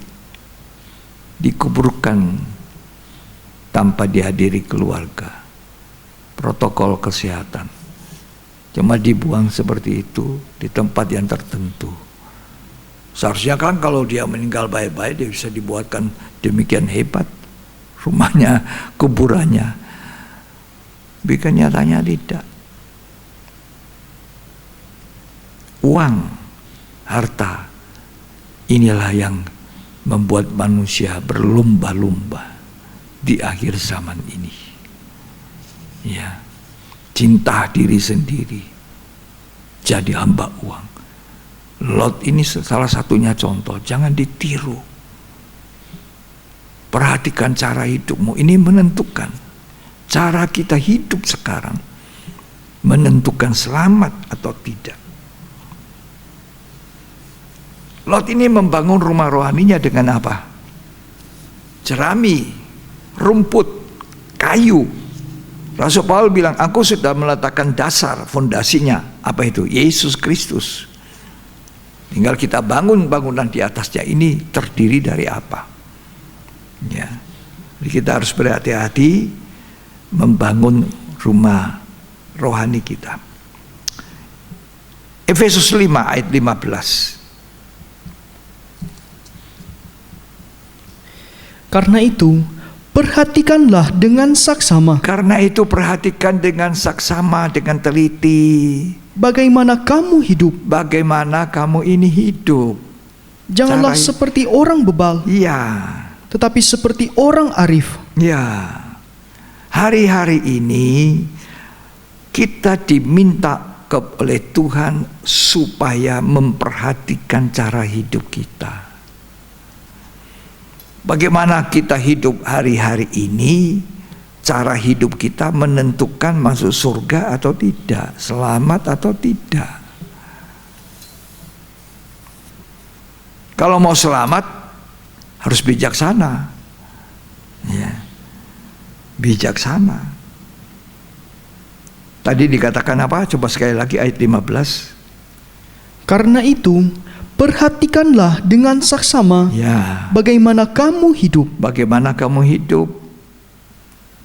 dikuburkan tanpa dihadiri keluarga, protokol kesehatan, cuma dibuang seperti itu di tempat yang tertentu. Seharusnya kan kalau dia meninggal baik-baik, dia bisa dibuatkan demikian hebat rumahnya, kuburannya. Tapi nyatanya tidak. Uang, harta, inilah yang membuat manusia berlomba-lomba di akhir zaman ini. Ya, cinta diri sendiri, jadi hamba uang. Lot ini salah satunya contoh. Jangan ditiru. Perhatikan cara hidupmu. Ini menentukan. Cara kita hidup sekarang menentukan selamat atau tidak. Lot ini membangun rumah rohaninya dengan apa? Jerami, rumput, kayu. Rasul Paulus bilang, aku sudah meletakkan dasar, fondasinya. Apa itu? Yesus Kristus. Tinggal kita bangun bangunan di atasnya. Ini terdiri dari apa? Ya. Jadi kita harus berhati-hati membangun rumah rohani kita. Efesus 5 ayat 15. Karena itu, perhatikanlah dengan saksama Karena itu perhatikan dengan saksama, dengan teliti. bagaimana kamu hidup. Bagaimana kamu ini hidup. Janganlah Cara- seperti orang bebal, Iya, tetapi seperti orang arif. ya. Hari-hari ini kita diminta oleh Tuhan supaya memperhatikan cara hidup kita. Bagaimana kita hidup hari-hari ini, cara hidup kita menentukan masuk surga atau tidak, selamat atau tidak. Kalau mau selamat harus bijaksana. Ya. Bijaksana. Tadi dikatakan apa? Coba sekali lagi ayat 15. Karena itu, perhatikanlah dengan saksama Ya. bagaimana kamu hidup. Bagaimana kamu hidup?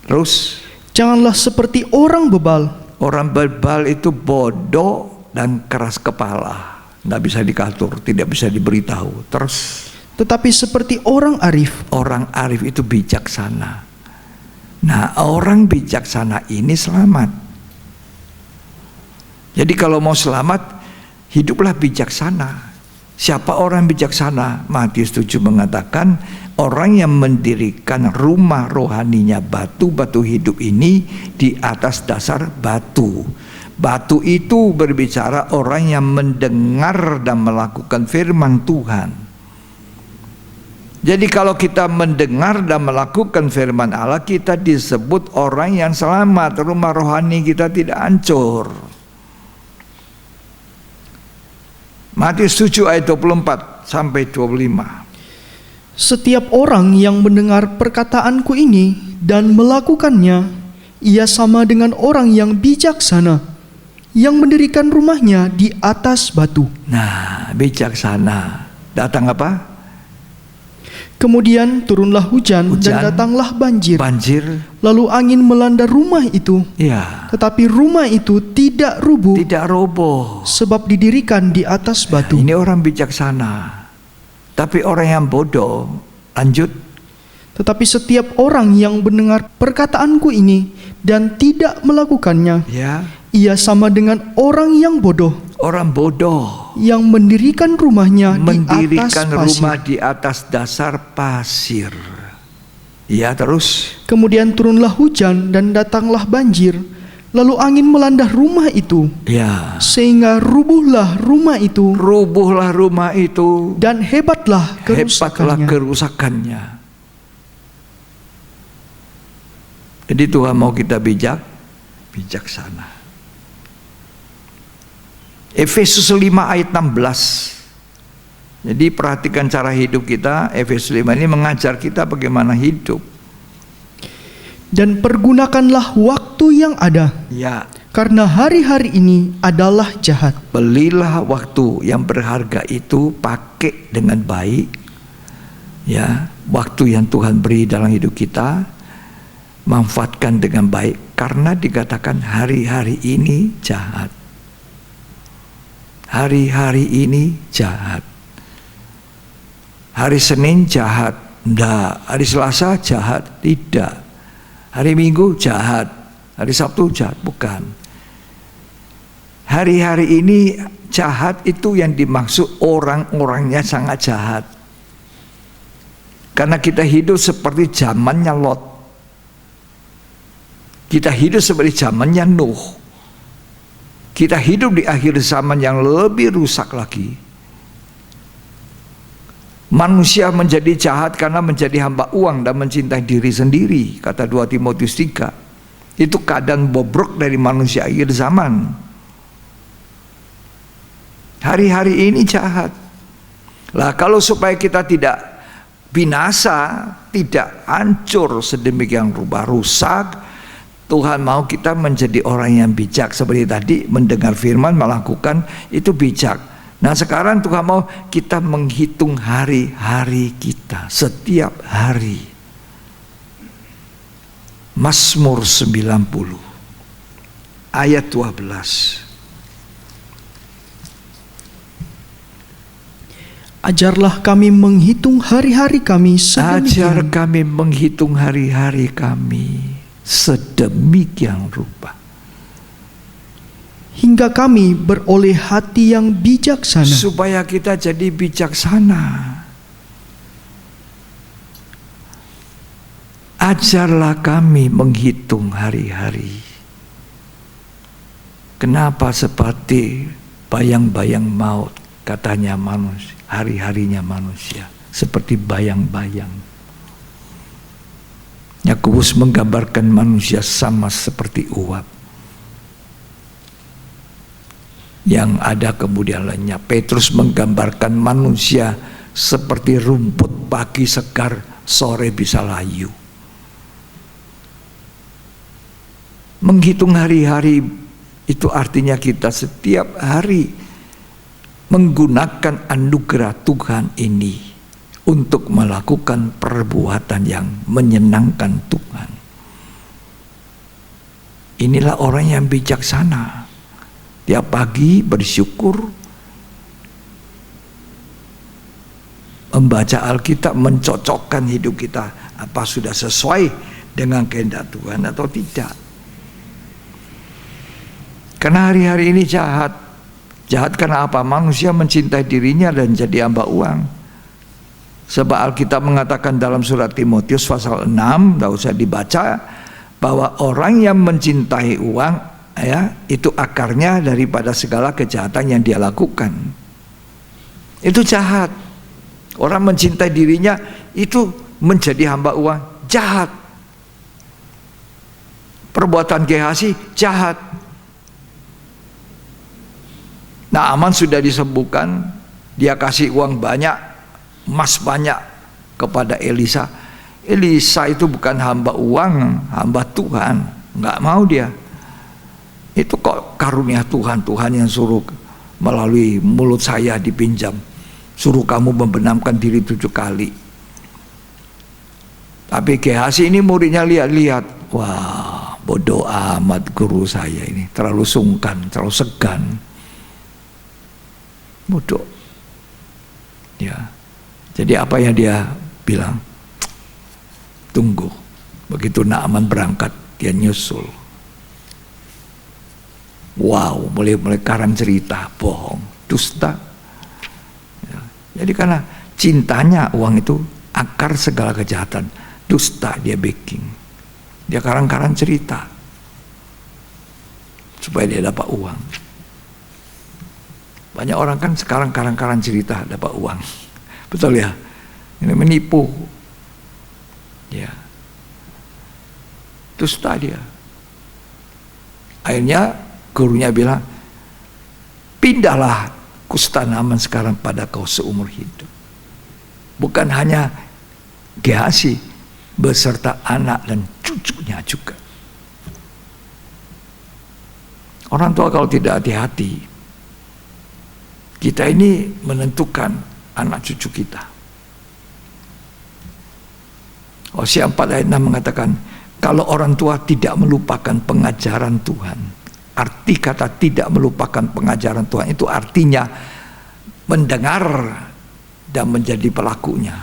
Terus Janganlah seperti orang bebal, Orang bebal itu bodoh dan keras kepala, nggak bisa dikatur, tidak bisa diberitahu. Terus tetapi seperti orang arif. orang arif itu bijaksana. Nah, orang bijaksana ini selamat. Jadi kalau mau selamat, hiduplah bijaksana. Siapa orang bijaksana? Matius 7 mengatakan, orang yang mendirikan rumah rohaninya batu-batu hidup ini di atas dasar batu. Batu itu berbicara orang yang mendengar dan melakukan firman Tuhan. Jadi kalau kita mendengar dan melakukan firman Allah, kita disebut orang yang selamat. Rumah rohani kita tidak hancur. Matius 7 ayat 24 sampai 25. Setiap orang yang mendengar perkataanku ini dan melakukannya, ia sama dengan orang yang bijaksana, yang mendirikan rumahnya di atas batu. Nah, bijaksana. Datang apa? Kemudian turunlah hujan dan datanglah banjir. Banjir. Lalu angin melanda rumah itu. Ya. Tetapi rumah itu tidak rubuh, Tidak roboh. sebab didirikan di atas batu. Ini orang bijaksana. Tapi orang yang bodoh, lanjut. Tetapi setiap orang yang mendengar perkataanku ini dan tidak melakukannya, Ya. ia sama dengan orang yang bodoh, Orang bodoh yang mendirikan rumahnya di atas mendirikan pasir. rumah di atas dasar pasir. Ya, terus. Kemudian turunlah hujan dan datanglah banjir, lalu angin melanda rumah itu, Ya. sehingga rubuhlah rumah itu, Rubuhlah rumah itu. dan hebatlah Hebatlah kerusakannya. kerusakannya. Jadi Tuhan mau kita bijaksana. Efesus 5 ayat 16. Jadi perhatikan cara hidup kita. Efesus 5 ini mengajar kita bagaimana hidup. Dan pergunakanlah waktu yang ada, Ya, karena hari-hari ini adalah jahat. belilah waktu yang berharga itu, pakai dengan baik. Ya, waktu yang Tuhan beri dalam hidup kita, manfaatkan dengan baik, karena dikatakan hari-hari ini jahat. Hari-hari ini jahat. Hari Senin jahat, enggak. Hari Selasa jahat, tidak. Hari Minggu jahat, hari Sabtu jahat, bukan. Hari-hari ini jahat itu yang dimaksud orang-orangnya sangat jahat. Karena kita hidup seperti zamannya Lot. Kita hidup seperti zamannya Nuh. Kita hidup di akhir zaman yang lebih rusak lagi. Manusia menjadi jahat karena menjadi hamba uang dan mencintai diri sendiri, kata 2 Timotius 3. Itu keadaan bobrok dari manusia akhir zaman. Hari-hari ini jahat. Lah, kalau supaya kita tidak binasa, tidak hancur sedemikian rupa, rusak, Tuhan mau kita menjadi orang yang bijak. Seperti tadi, mendengar firman, melakukan, itu bijak. Nah, sekarang Tuhan mau kita menghitung hari-hari kita, setiap hari. Mazmur 90 ayat 12. Ajarlah kami menghitung hari-hari kami Ajar sedemikian, kami menghitung hari-hari kami sedemikian rupa, hingga kami beroleh hati yang bijaksana. supaya kita jadi bijaksana. Ajarlah kami menghitung hari-hari. Kenapa seperti bayang-bayang maut, katanya manusia, hari-harinya manusia seperti bayang-bayang. Yakobus menggambarkan manusia sama seperti uap yang ada kemudian lenyap. Petrus menggambarkan manusia seperti rumput, pagi segar, sore bisa layu. Menghitung hari-hari itu artinya kita setiap hari menggunakan anugerah Tuhan ini untuk melakukan perbuatan yang menyenangkan Tuhan. Inilah orang yang bijaksana. Tiap pagi bersyukur, membaca Alkitab, mencocokkan hidup kita apa sudah sesuai dengan kehendak Tuhan atau tidak. Karena hari-hari ini jahat. Jahat karena apa? Manusia mencintai dirinya dan jadi hamba uang. Sebab Alkitab mengatakan dalam surat Timotius pasal 6, tidak usah dibaca, bahwa orang yang mencintai uang, ya, itu akarnya daripada segala kejahatan yang dia lakukan. Itu jahat. Orang mencintai dirinya itu menjadi hamba uang, jahat. Perbuatan Gehazi jahat. Naaman sudah disembuhkan, dia kasih uang banyak, emas banyak kepada Elisa. Elisa itu bukan hamba uang, hamba Tuhan, nggak mau dia. Itu kok karunia Tuhan, Tuhan yang suruh melalui mulut saya dipinjam, suruh kamu membenamkan diri 7 kali. Tapi Gehazi ini muridnya lihat-lihat, wah bodoh amat guru saya ini, terlalu sungkan, terlalu segan, bodoh. Ya, jadi apa yang dia bilang? Tunggu, begitu Naaman berangkat, dia nyusul. Wow, mulai karang cerita, bohong, dusta. Ya, jadi karena cintanya uang itu akar segala kejahatan, dusta dia backing. Dia karang-karang cerita supaya dia dapat uang. Banyak orang kan sekarang karang-karang cerita dapat uang, betul ya? Ini menipu. Ya, dusta dia. Akhirnya gurunya bilang, pindahlah kusta Naaman sekarang pada kau seumur hidup. Bukan hanya Gehazi, beserta anak dan cucunya juga. Orang tua kalau tidak hati-hati, kita ini menentukan anak cucu kita. Hosea 4 ayat 6 mengatakan, kalau orang tua tidak melupakan pengajaran Tuhan, arti kata tidak melupakan pengajaran Tuhan itu artinya mendengar dan menjadi pelakunya,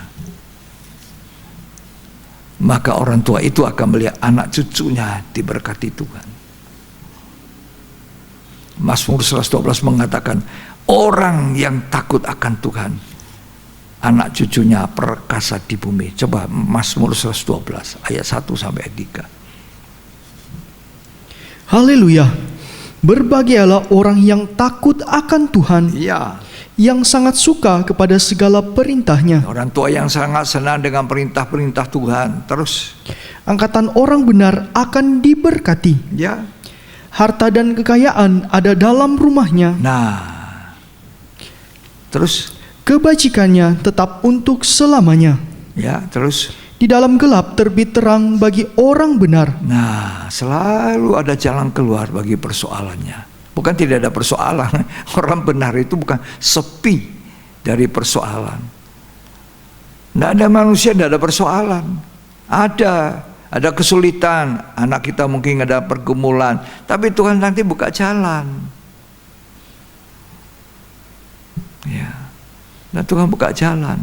maka orang tua itu akan melihat anak cucunya diberkati Tuhan. Mazmur 112 mengatakan, orang yang takut akan Tuhan, anak cucunya perkasa di bumi. Coba Mazmur 112 ayat 1 sampai 3. Haleluya. Berbahagialah orang yang takut akan Tuhan, Iya. yang sangat suka kepada segala perintahnya. Orang tua yang sangat senang dengan perintah-perintah Tuhan. Terus, Angkatan orang benar akan diberkati. ya. Harta dan kekayaan ada dalam rumahnya. Nah, terus, Kebajikannya tetap untuk selamanya. ya, terus. Di dalam gelap terbit terang bagi orang benar. Nah, selalu ada jalan keluar bagi persoalannya. Bukan tidak ada persoalan. Orang benar itu bukan sepi dari persoalan. Tidak ada manusia, tidak ada persoalan. Ada kesulitan. Anak kita mungkin ada pergumulan, tapi Tuhan nanti buka jalan. Ya, dan Tuhan buka jalan.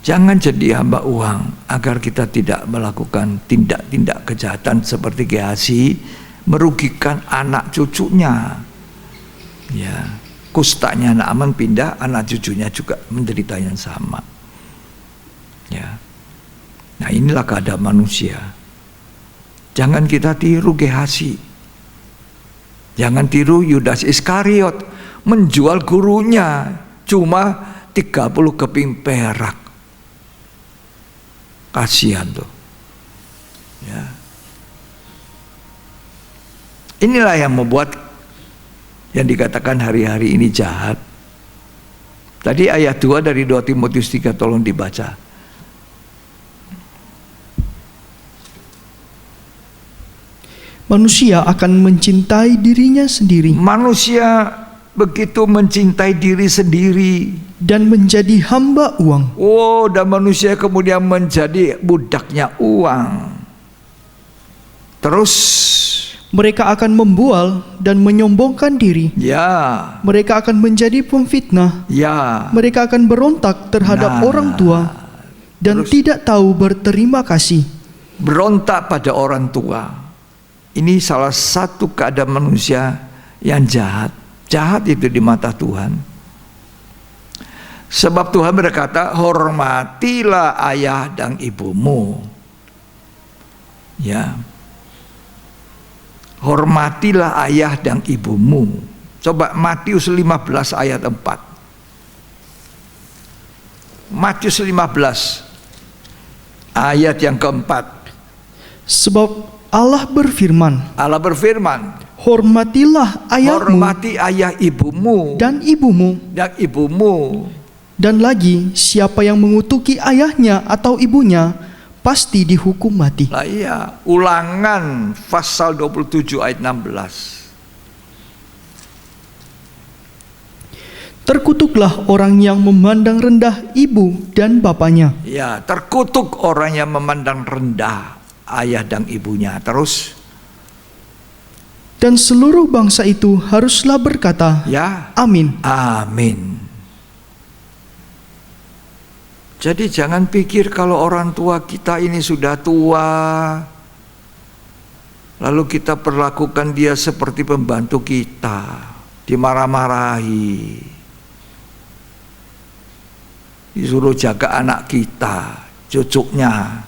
Jangan jadi hamba uang agar kita tidak melakukan tindak-tindak kejahatan seperti Gehazi, merugikan anak cucunya. Ya, kustanya Naaman pindah, anak cucunya juga menderita yang sama. Ya. Nah, inilah keadaan manusia. Jangan kita tiru Gehazi. Jangan tiru Yudas Iskariot, menjual gurunya cuma 30 keping perak. Kasihan tuh. Ya. Inilah yang membuat yang dikatakan hari-hari ini jahat. Tadi ayat 2 dari 2 Timotius 3 tolong dibaca. Manusia akan mencintai dirinya sendiri Manusia begitu mencintai diri sendiri. dan menjadi hamba uang. Oh, dan manusia kemudian menjadi budaknya uang. Terus, Mereka akan membual dan menyombongkan diri. ya, Mereka akan menjadi pemfitnah. ya. Mereka akan berontak terhadap Nah, orang tua dan terus. tidak tahu berterima kasih. Berontak pada orang tua. Ini salah satu keadaan manusia yang jahat. Jahat itu di mata Tuhan. Sebab Tuhan berkata, hormatilah ayah dan ibumu. Ya. Hormatilah ayah dan ibumu. Coba Matius 15 ayat 4. Matius 15 ayat yang keempat. Sebab Allah berfirman, Allah berfirman, hormatilah ayahmu hormati ayah ibumu dan ibumu. Dan lagi, siapa yang mengutuki ayahnya atau ibunya, pasti dihukum mati. Lah iya, Ulangan pasal 27 ayat 16. Terkutuklah orang yang memandang rendah ibu dan bapaknya. Ya, terkutuk orang yang memandang rendah ayah dan ibunya. Terus, Dan seluruh bangsa itu haruslah berkata, ya, Amin. amin. Jadi jangan pikir kalau orang tua kita ini sudah tua, lalu kita perlakukan dia seperti pembantu kita, dimarah-marahi, disuruh jaga anak kita, cucuknya.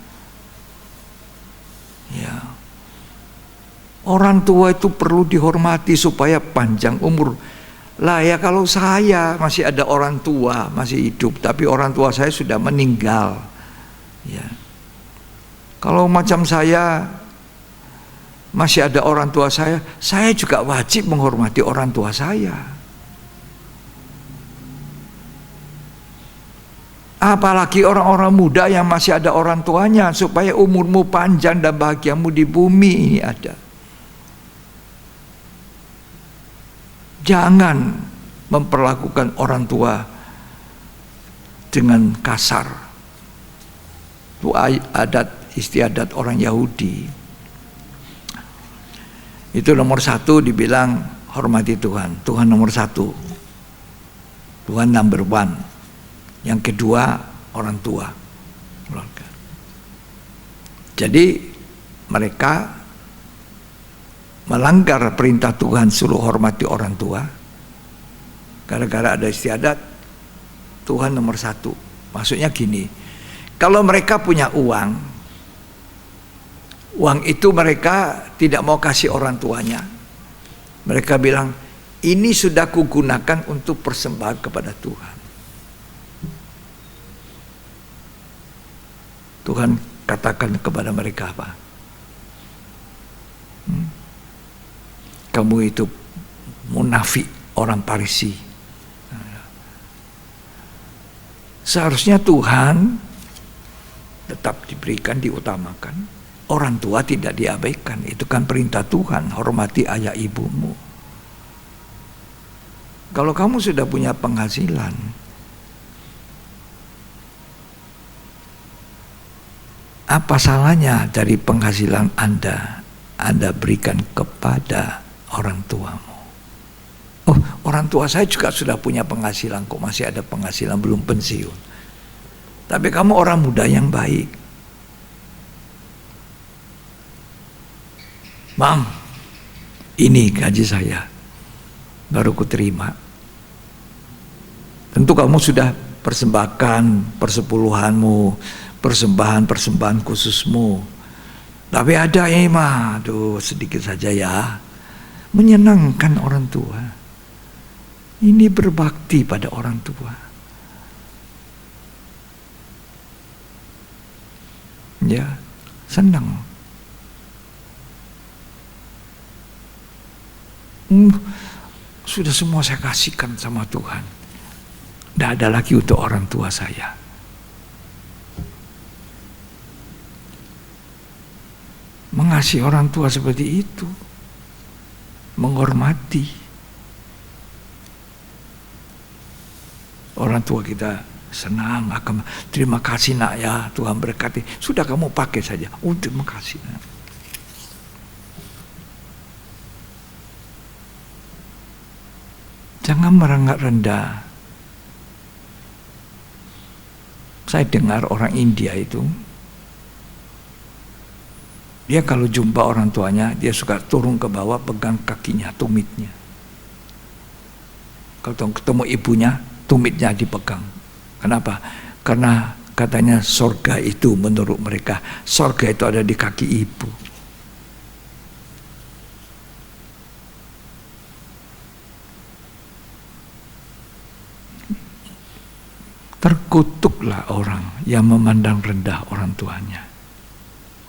Ya. Orang tua itu perlu dihormati supaya panjang umur. Lah ya, kalau saya masih ada orang tua masih hidup, tapi orang tua saya sudah meninggal. Ya. Kalau macam saya masih ada orang tua saya juga wajib menghormati orang tua saya. Apalagi orang-orang muda yang masih ada orang tuanya, supaya umurmu panjang dan bahagiamu di bumi ini ada. Jangan memperlakukan orang tua dengan kasar. Itu adat istiadat orang Yahudi. Itu nomor satu, dibilang hormati Tuhan. Tuhan nomor satu. Tuhan number one. Yang kedua, orang tua. Jadi mereka melanggar perintah Tuhan suruh hormati orang tua. Gara-gara ada istiadat Tuhan nomor satu. Maksudnya gini, kalau mereka punya uang itu mereka tidak mau kasih orang tuanya. Mereka bilang, ini sudah kugunakan untuk persembahan kepada Tuhan. Tuhan katakan kepada mereka apa? Kamu itu munafik, orang Parisi. Seharusnya Tuhan tetap diberikan, diutamakan. Orang tua tidak diabaikan. Itu kan perintah Tuhan, hormati ayah ibumu. Kalau kamu sudah punya penghasilan, apa salahnya dari penghasilan Anda berikan kepada orang tuamu? Oh, orang tua saya juga sudah punya penghasilan, kok masih ada penghasilan, belum pensiun. Tapi kamu orang muda yang baik. Mam, ini gaji saya, baru kuterima. Tentu kamu sudah persembahkan persepuluhanmu, persembahan khususmu. Tapi ada mah, aduh sedikit saja ya. Menyenangkan orang tua. Ini berbakti pada orang tua. Ya, senang. Sudah semua saya kasihkan sama Tuhan. Tidak ada lagi untuk orang tua saya. Mengasihi orang tua seperti itu, menghormati orang tua kita, senang akan terima kasih nak ya, Tuhan berkati, sudah kamu pakai saja. Oh, terima kasih nak. Jangan merengek rendah. Saya dengar orang India itu, dia kalau jumpa orang tuanya, dia suka turun ke bawah, pegang kakinya, tumitnya. Kalau ketemu ibunya, tumitnya dipegang. Kenapa? Karena katanya sorga itu menurut mereka, sorga itu ada di kaki ibu. Terkutuklah orang yang memandang rendah orang tuanya.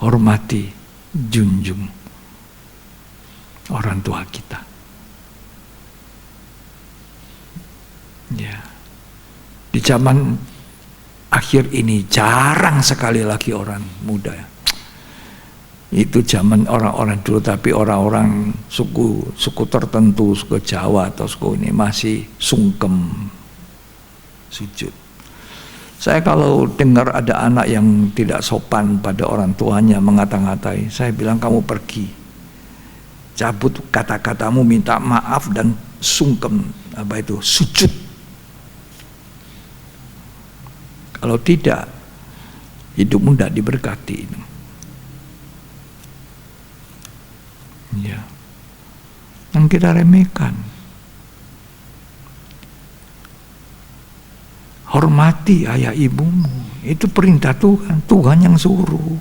Hormati, junjung orang tua kita. Ya. Di zaman akhir ini jarang sekali lagi orang muda. Itu zaman orang-orang dulu, tapi orang-orang suku tertentu, suku Jawa atau suku ini masih sungkem sujud. Saya kalau dengar ada anak yang tidak sopan pada orang tuanya, mengata-ngatai, saya bilang kamu pergi, cabut kata-katamu, minta maaf dan sungkem, sujud. Kalau tidak, hidupmu tidak diberkati. Ya, yang kita remehkan. Hormati ayah ibumu, itu perintah Tuhan, Tuhan yang suruh.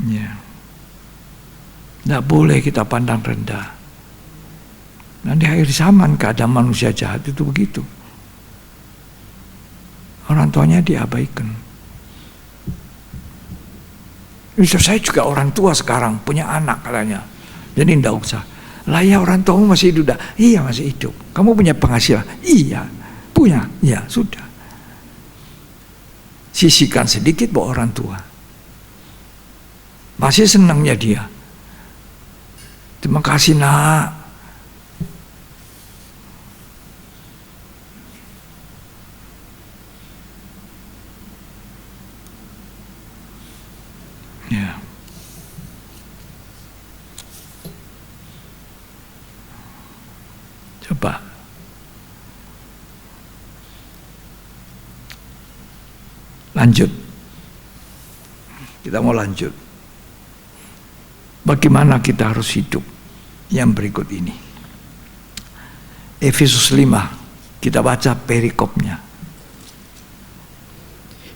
Ya, tidak boleh kita pandang rendah. Nanti akhir zaman keadaan manusia jahat itu begitu. Orang tuanya diabaikan. Bisa saya juga orang tua sekarang, punya anak katanya. Jadi tidak usah. Lah ya orang tuamu masih hidup dah. Iya masih hidup. Kamu punya penghasilan? Iya. Punya? Ya sudah. Sisihkan sedikit buat orang tua. Masih senangnya dia. Terima kasih nak. Ya. Coba lanjut. Kita mau lanjut. Bagaimana kita harus hidup yang berikut ini? Efesus 5, kita baca perikopnya.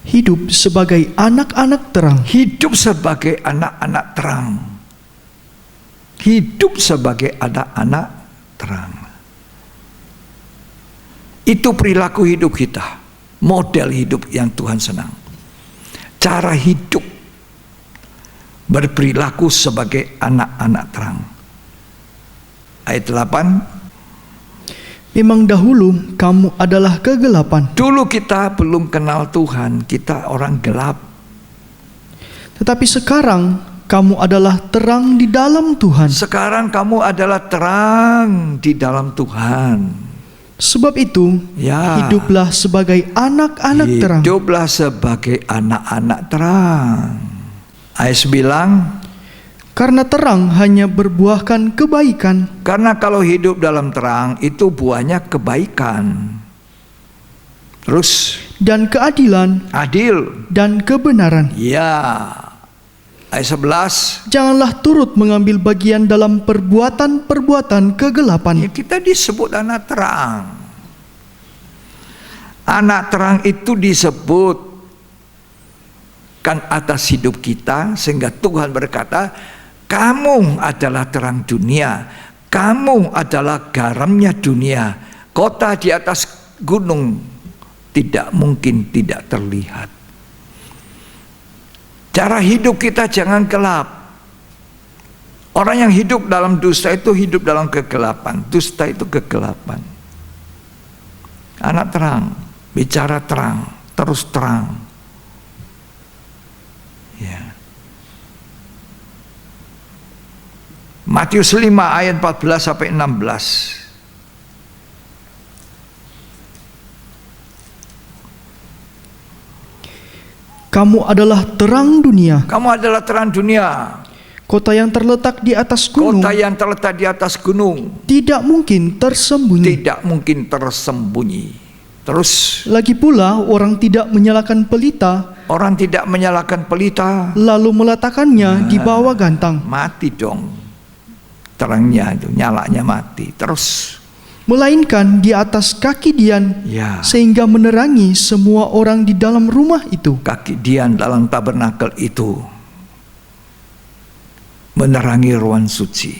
Hidup sebagai anak-anak terang. Hidup sebagai anak-anak terang. Hidup sebagai anak-anak terang. Itu perilaku hidup kita, model hidup yang Tuhan senang. Cara hidup berperilaku sebagai anak-anak terang. Ayat 8. Memang dahulu kamu adalah kegelapan. Dulu kita belum kenal Tuhan, kita orang gelap. Tetapi sekarang kamu adalah terang di dalam Tuhan. Sekarang kamu adalah terang di dalam Tuhan. Sebab itu, ya, hiduplah sebagai anak-anak terang. Hiduplah sebagai anak-anak terang. Ayat 9. Karena terang hanya berbuahkan kebaikan. Karena kalau hidup dalam terang itu buahnya kebaikan. Terus. Dan keadilan. Adil. Dan kebenaran. Ya. Ayat 11. Janganlah turut mengambil bagian dalam perbuatan-perbuatan kegelapan. Ya, kita disebut anak terang. Anak terang itu disebut kan atas hidup kita, sehingga Tuhan berkata, kamu adalah terang dunia, kamu adalah garamnya dunia. Kota di atas gunung tidak mungkin tidak terlihat. Cara hidup kita jangan gelap. Orang yang hidup dalam dusta itu hidup dalam kegelapan. Dusta itu kegelapan. Anak terang, bicara terang, terus terang. Ya. Matius 5 ayat 14 sampai 16. Kamu adalah terang dunia. Kamu adalah terang dunia. Kota yang terletak di atas gunung Kota yang terletak di atas gunung tidak mungkin tersembunyi. tidak mungkin tersembunyi. Terus Lagi pula orang tidak menyalakan pelita orang tidak menyalakan pelita, lalu meletakkannya di bawah gantang, mati dong. Terangnya itu, nyalanya mati. Terus melainkan di atas kaki Dian, ya, sehingga menerangi semua orang di dalam rumah itu. kaki Dian dalam tabernakel itu menerangi ruang suci.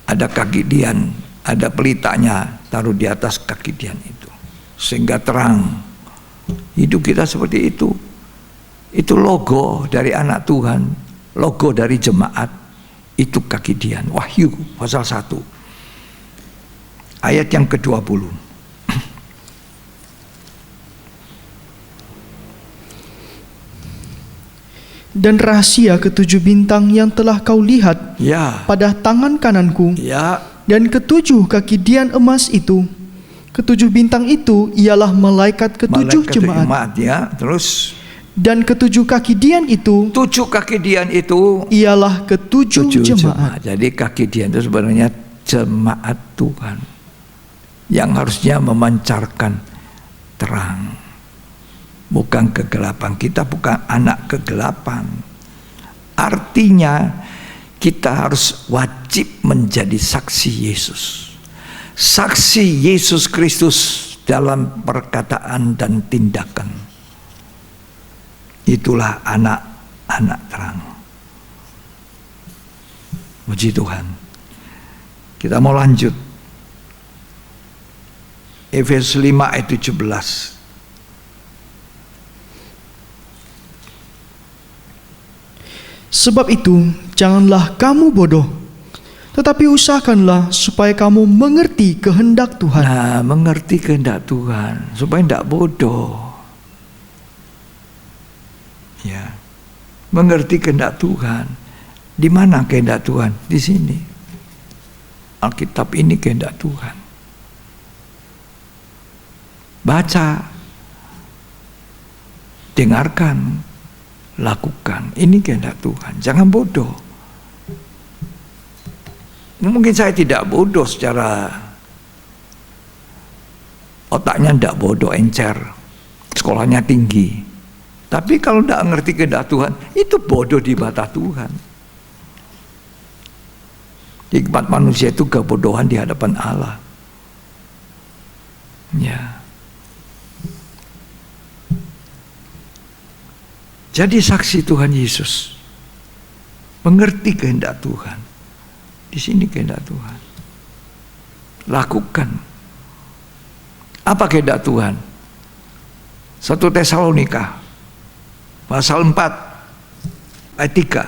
Ada kaki Dian, ada pelitanya, taruh di atas kaki Dian itu, sehingga terang. Hidup kita seperti itu. Itu logo dari anak Tuhan, logo dari jemaat. Itu kaki Dian. Wahyu pasal 1 ayat yang ke-20. Dan rahasia ketujuh bintang yang telah kau lihat Ya, pada tangan kananku, ya, dan ketujuh kaki Dian emas itu. Ketujuh bintang itu ialah malaikat ketujuh malaikat jemaat. ya. Terus Dan ketujuh kaki Dian itu 7 kaki Dian itu ialah ketujuh 7 jemaat. Jadi kaki Dian itu sebenarnya jemaat Tuhan yang harusnya memancarkan terang, bukan kegelapan. Kita bukan anak kegelapan. Artinya kita harus wajib menjadi saksi Yesus. Saksi Yesus Kristus dalam perkataan dan tindakan. Itulah anak-anak terang. Puji Tuhan. Kita mau lanjut. Efesus 5 ayat 17. Sebab itu, janganlah kamu bodoh, tetapi usahakanlah supaya kamu mengerti kehendak Tuhan. Nah, mengerti kehendak Tuhan supaya tidak bodoh. Ya, mengerti kehendak Tuhan. Di mana kehendak Tuhan? Di sini. Alkitab ini kehendak Tuhan. Baca, dengarkan, lakukan. Ini kehendak Tuhan. Jangan bodoh. Mungkin saya tidak bodoh secara otaknya, tidak bodoh, encer, sekolahnya tinggi. Tapi kalau tidak ngerti kehendak Tuhan, itu bodoh di mata Tuhan. Hikmat manusia itu kebodohan di hadapan Allah. Ya. Jadi saksi Tuhan Yesus, mengerti kehendak Tuhan. Di sini kehendak Tuhan. Lakukan. Apa kehendak Tuhan? 1 Tesalonika pasal 4 ayat 3.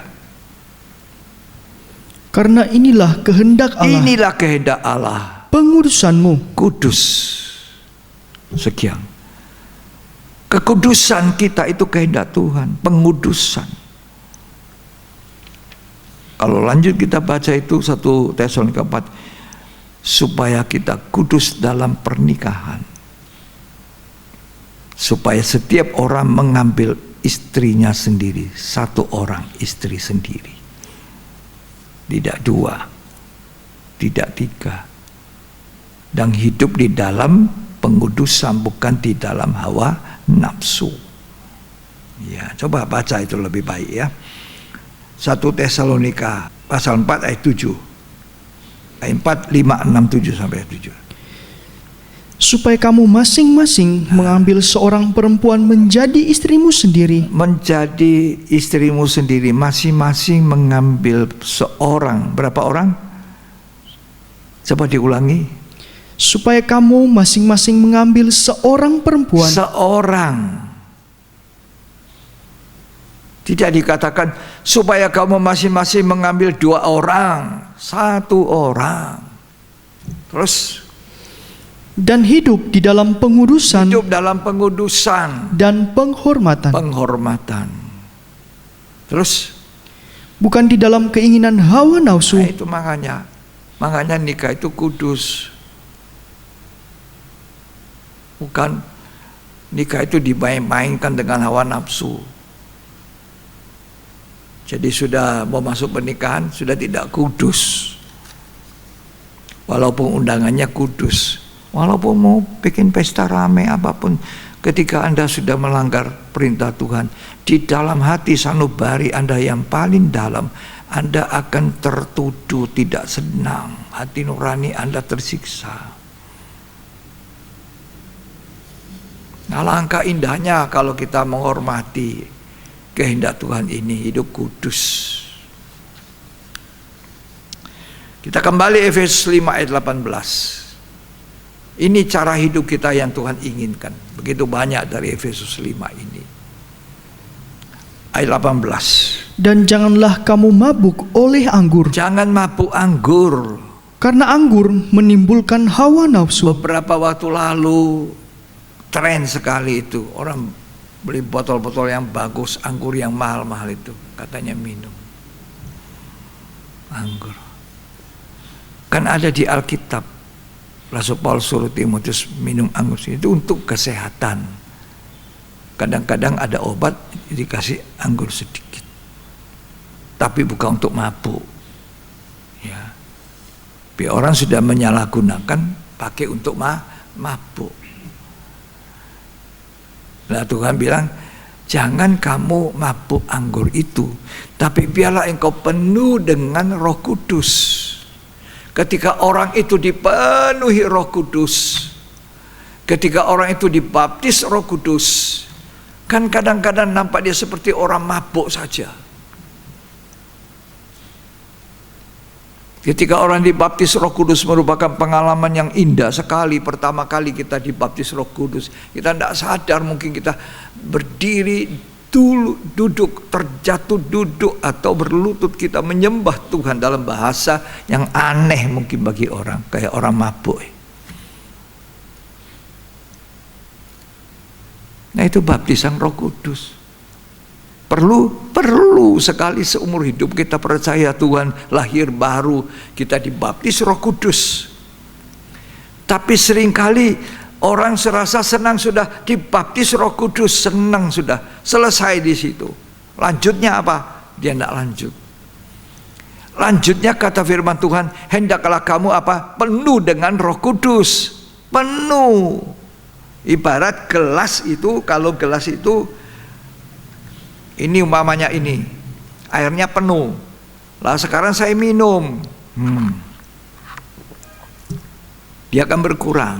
Karena inilah kehendak Allah, Inilah kehendak Allah, pengudusanmu. kudus. Sekian. Kekudusan kita itu kehendak Tuhan, pengudusan. Kalau lanjut kita baca itu 1 Tesalonika 4, supaya kita kudus dalam pernikahan. Supaya setiap orang mengambil istrinya sendiri, satu orang istri sendiri. Tidak 2, tidak 3. Dan hidup di dalam pengudusan, bukan di dalam hawa nafsu. Ya, coba baca itu lebih baik ya. 1 Tesalonika pasal 4 ayat 7. Ayat 4, 5, 6, 7 sampai 7. Supaya kamu masing-masing mengambil seorang perempuan menjadi istrimu sendiri, Menjadi istrimu sendiri, masing-masing mengambil seorang. Berapa orang? Coba diulangi. supaya kamu masing-masing mengambil seorang perempuan. Seorang. Tidak dikatakan supaya kamu masing-masing mengambil 2 orang, 1 orang. Terus Dan hidup di dalam pengudusan hidup dalam pengudusan, dan penghormatan, penghormatan. Terus bukan di dalam keinginan hawa nafsu. nah, itu makanya nikah itu kudus. Bukan nikah itu dimain-mainkan dengan hawa nafsu. Jadi sudah mau masuk pernikahan sudah tidak kudus. Walaupun undangannya kudus, walaupun mau bikin pesta rame apapun, ketika Anda sudah melanggar perintah Tuhan, di dalam hati sanubari Anda yang paling dalam, Anda akan tertuduh tidak senang. Hati nurani Anda tersiksa. Alangkah indahnya kalau kita menghormati kehendak Tuhan ini, hidup kudus. Kita kembali Efesus 5 ayat 18. Ini cara hidup kita yang Tuhan inginkan. Begitu banyak dari Efesus 5 ini. Ayat 18. Dan janganlah kamu mabuk oleh anggur, Jangan mabuk anggur. karena anggur menimbulkan hawa nafsu. Beberapa waktu lalu tren sekali itu. Orang beli botol-botol yang bagus, anggur yang mahal-mahal itu. Katanya minum anggur. Kan ada di Alkitab, Rasul Paulus suruh Timotius minum anggur itu untuk kesehatan. Kadang-kadang ada obat dikasih anggur sedikit, tapi bukan untuk mabuk. Ya, tapi orang sudah menyalahgunakan pakai untuk mabuk. Nah Tuhan bilang, jangan kamu mabuk anggur itu, tapi biarlah engkau penuh dengan Roh Kudus. Ketika orang itu dipenuhi Roh Kudus, ketika orang itu dibaptis Roh Kudus, kan kadang-kadang nampak dia seperti orang mabuk saja. Ketika orang dibaptis Roh Kudus merupakan pengalaman yang indah sekali. Pertama kali kita dibaptis Roh Kudus, kita tidak sadar, mungkin kita berdiri dulu, duduk, terjatuh duduk, atau berlutut kita menyembah Tuhan dalam bahasa yang aneh mungkin bagi orang, kayak orang mabuk. Nah itu baptisan Roh Kudus. Perlu sekali seumur hidup kita percaya Tuhan, lahir baru, kita dibaptis Roh Kudus. Tapi seringkali orang serasa senang sudah dibaptis Roh Kudus, senang sudah, selesai di situ. Lanjutnya apa? Dia tidak lanjut. Lanjutnya kata firman Tuhan, hendaklah kamu apa? Penuh dengan Roh Kudus. Penuh. Ibarat gelas itu, kalau gelas itu ini umpamanya ini, airnya penuh. Lah sekarang saya minum, dia akan berkurang.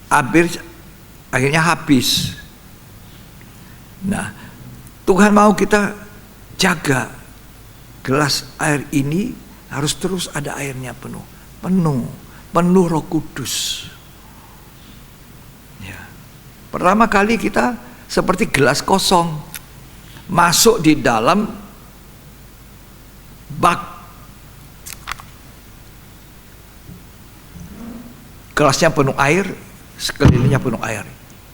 Akhirnya habis. Nah, Tuhan mau kita jaga gelas air ini harus terus ada airnya penuh Roh Kudus. Ya. Pertama kali kita seperti gelas kosong, masuk di dalam bak, gelasnya penuh air, sekelilingnya penuh air.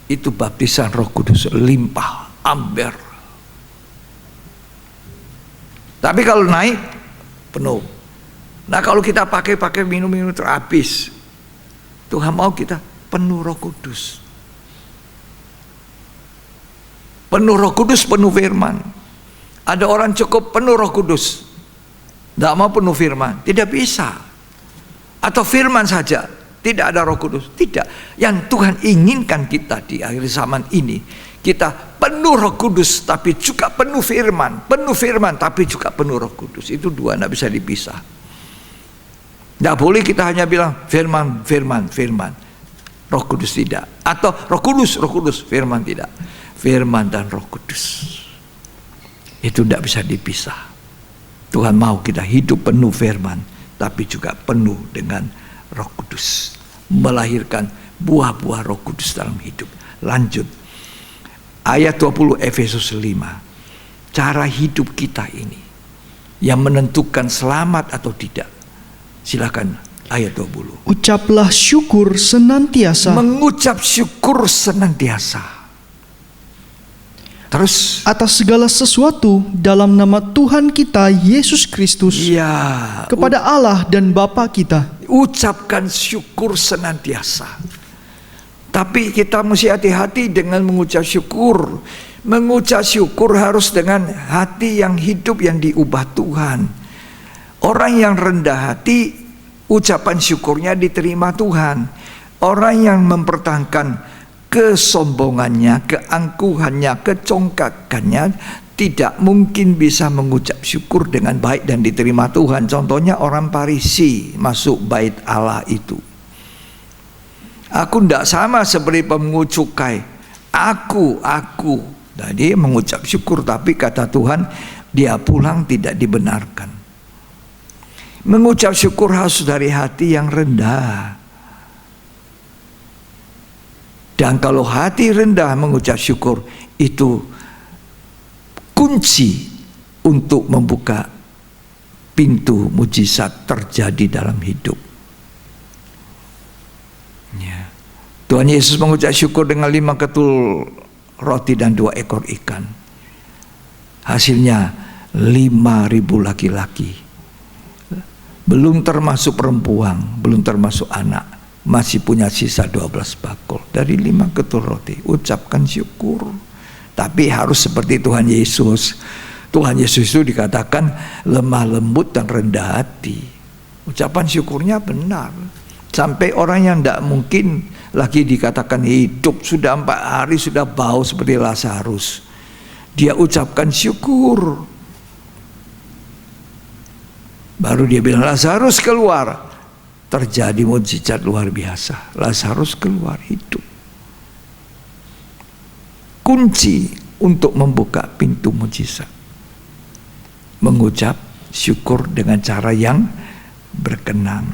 Itu baptisan Roh Kudus, limpah, amber. Tapi kalau naik penuh. Nah kalau kita pakai minum terhabis. Tuhan mau kita penuh Roh Kudus. Penuh Roh Kudus, penuh firman. Ada orang cukup penuh Roh Kudus, tidak mau penuh firman, tidak bisa. Atau firman saja, tidak ada Roh Kudus, tidak. Yang Tuhan inginkan kita di akhir zaman ini, kita penuh Roh Kudus tapi juga penuh firman tapi juga penuh Roh Kudus. Itu dua, tidak bisa dipisah. Tidak boleh kita hanya bilang firman, Roh Kudus tidak. Atau Roh Kudus, firman tidak. Firman dan Roh Kudus itu tidak bisa dipisah. Tuhan mau kita hidup penuh firman tapi juga penuh dengan Roh Kudus, melahirkan buah-buah Roh Kudus dalam hidup. Lanjut ayat 20 Efesus 5. Cara hidup kita ini yang menentukan selamat atau tidak. Silakan ayat 20. Ucaplah syukur senantiasa. Mengucap syukur senantiasa. Terus Atas segala sesuatu dalam nama Tuhan kita Yesus Kristus, ya, kepada Allah dan Bapa kita. ucapkan syukur senantiasa. Tapi kita mesti hati-hati dengan mengucap syukur. Mengucap syukur harus dengan hati yang hidup, yang diubah Tuhan. Orang yang rendah hati, ucapan syukurnya diterima Tuhan. Orang yang mempertahankan kesombongannya, keangkuhannya, kecongkakannya, tidak mungkin bisa mengucap syukur dengan baik dan diterima Tuhan. Contohnya orang Farisi masuk bait Allah itu. Aku tidak sama seperti pemungut cukai. Aku. Nah, dia mengucap syukur, tapi kata Tuhan, dia pulang tidak dibenarkan. Mengucap syukur harus dari hati yang rendah. Dan kalau hati rendah mengucap syukur, itu kunci untuk membuka pintu mujizat terjadi dalam hidup. Ya. Tuhan Yesus mengucap syukur dengan 5 ketul roti dan 2 ekor ikan. Hasilnya 5.000 laki-laki. Belum termasuk perempuan, belum termasuk anak. Masih punya sisa 12 bakul. Dari 5 ketul roti, ucapkan syukur. Tapi harus seperti Tuhan Yesus. Tuhan Yesus itu dikatakan lemah lembut dan rendah hati. Ucapan syukurnya benar. Sampai orang yang tidak mungkin lagi dikatakan hidup, sudah 4 hari sudah bau seperti Lazarus, dia ucapkan syukur. Baru dia bilang, Lazarus keluar. Terjadi mujizat luar biasa. Lazarus keluar hidup. Kunci untuk membuka pintu mujizat, mengucap syukur dengan cara yang berkenan.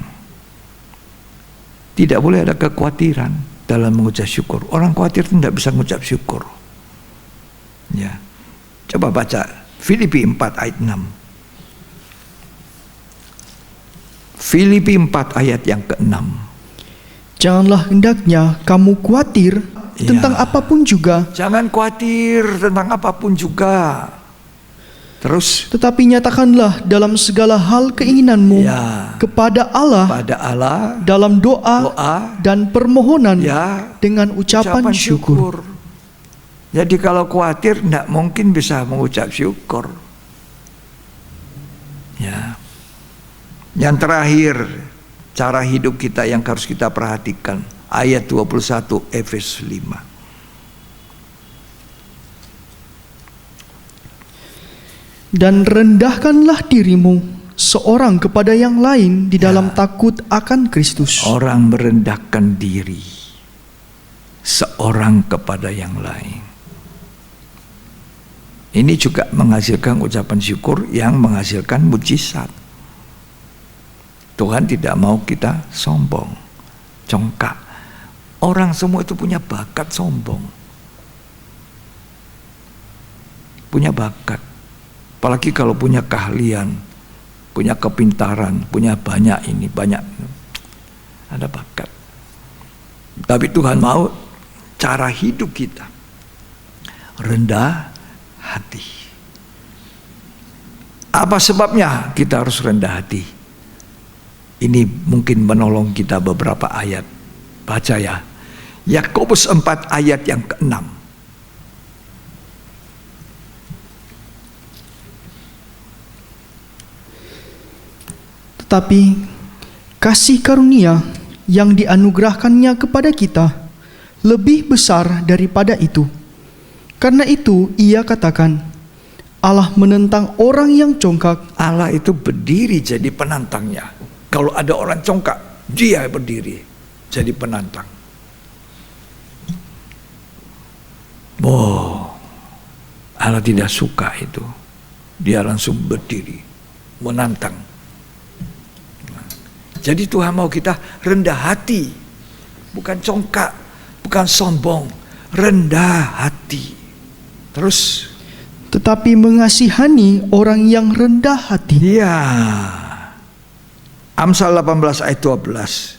Tidak boleh ada kekhawatiran dalam mengucap syukur. Orang khawatir tidak bisa mengucap syukur. Ya. Coba baca Filipi 4 ayat 6. Filipi 4 ayat yang ke-6. Janganlah hendaknya kamu khawatir tentang apapun juga. Jangan khawatir tentang apapun juga. Terus, Tetapi nyatakanlah dalam segala hal keinginanmu kepada Allah, dalam doa dan permohonan dengan ucapan syukur. Jadi kalau khawatir tidak mungkin bisa mengucap syukur. Ya. Yang terakhir, cara hidup kita yang harus kita perhatikan. Ayat 21 Efesus 5. Dan rendahkanlah dirimu seorang kepada yang lain di dalam takut akan Kristus. Orang merendahkan diri seorang kepada yang lain. Ini juga menghasilkan ucapan syukur yang menghasilkan mujizat. Tuhan tidak mau kita sombong, congkak. Orang semua itu punya bakat sombong, punya bakat. Apalagi kalau punya keahlian, punya kepintaran, punya banyak ini, banyak. Ada bakat. Tapi Tuhan mau cara hidup kita rendah hati. Apa sebabnya kita harus rendah hati? Ini mungkin menolong kita beberapa ayat. Baca ya. Yakobus 4 ayat yang ke-6. Tetapi kasih karunia yang dianugerahkannya kepada kita lebih besar daripada itu. Karena itu ia katakan, Allah menentang orang yang congkak. Allah itu berdiri jadi penantangnya. Kalau ada orang congkak, dia berdiri jadi penantang. Allah tidak suka itu. Dia langsung berdiri menantang. Jadi Tuhan mau kita rendah hati, bukan congkak, bukan sombong, rendah hati. Terus, tetapi mengasihani orang yang rendah hati. Ya. Amsal 18 ayat 12.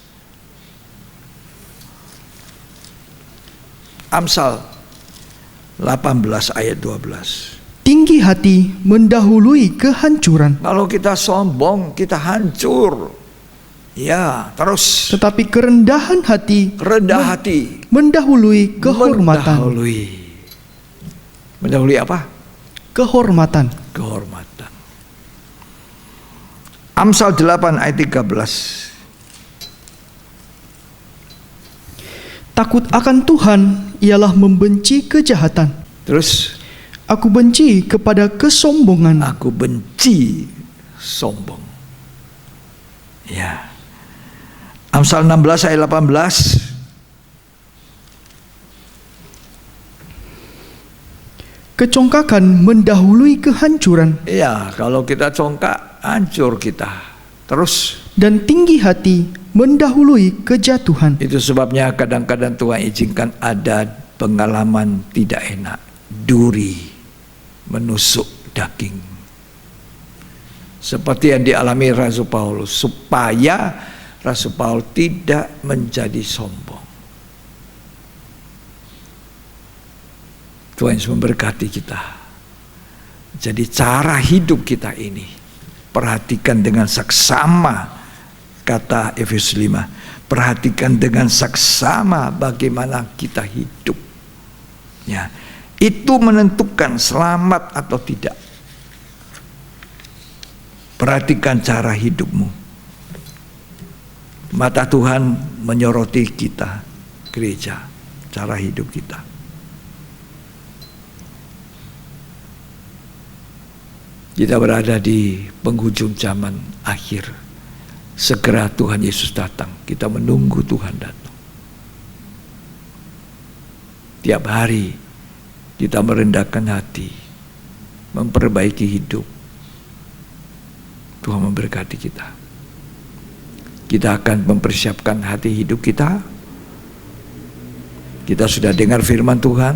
Amsal 18 ayat 12. Tinggi hati mendahului kehancuran. Kalau kita sombong, kita hancur. Ya, terus. Tetapi kerendahan hati rendah hati mendahului kehormatan. Mendahului apa? Kehormatan. Kehormatan. Amsal 8 ayat 13. Takut akan Tuhan ialah membenci kejahatan. Terus, Aku benci kepada kesombongan. aku benci sombong. Ya. Amsal 16 ayat 18. Kecongkakan mendahului kehancuran, Ya, kalau kita congkak, hancur kita. Terus, dan tinggi hati mendahului kejatuhan. itu sebabnya kadang-kadang Tuhan izinkan ada pengalaman tidak enak. Duri menusuk daging. Seperti yang dialami Rasul Paulus, supaya Rasul Paulus tidak menjadi sombong. Tuhan Yesus memberkati kita. Jadi cara hidup kita ini, perhatikan dengan saksama, kata Efesus 5. Perhatikan dengan saksama bagaimana kita hidup. Ya, itu menentukan selamat atau tidak. Perhatikan cara hidupmu. Mata Tuhan menyoroti kita, gereja, cara hidup kita. Kita berada di penghujung zaman akhir. Segera Tuhan Yesus datang. Kita menunggu Tuhan datang. Tiap hari kita merendahkan hati, memperbaiki hidup. Tuhan memberkati kita. Kita akan mempersiapkan hati hidup kita. Kita sudah dengar firman Tuhan.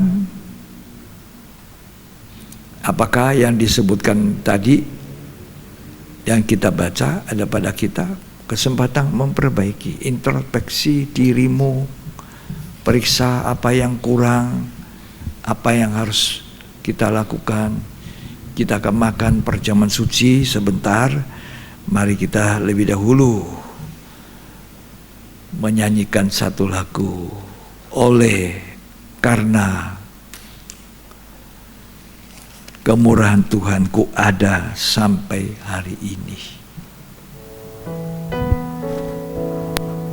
Apakah yang disebutkan tadi yang kita baca ada pada kita? Kesempatan memperbaiki, introspeksi dirimu, periksa apa yang kurang, apa yang harus kita lakukan. Kita akan makan perjamuan suci sebentar. Mari kita lebih dahulu menyanyikan satu lagu, oleh karena kemurahan Tuhan ku ada sampai hari ini.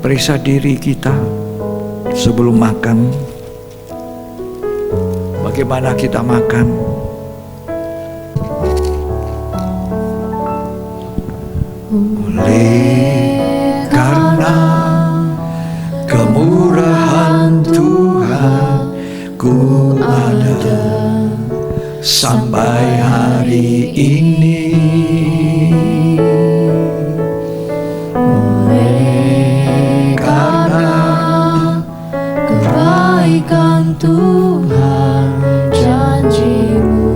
Periksa diri kita sebelum makan. Bagaimana kita makan? Oleh karena kemurahan Tuhan ku ada sampai hari ini. Oleh karena kebaikan Tuhan, janji-Mu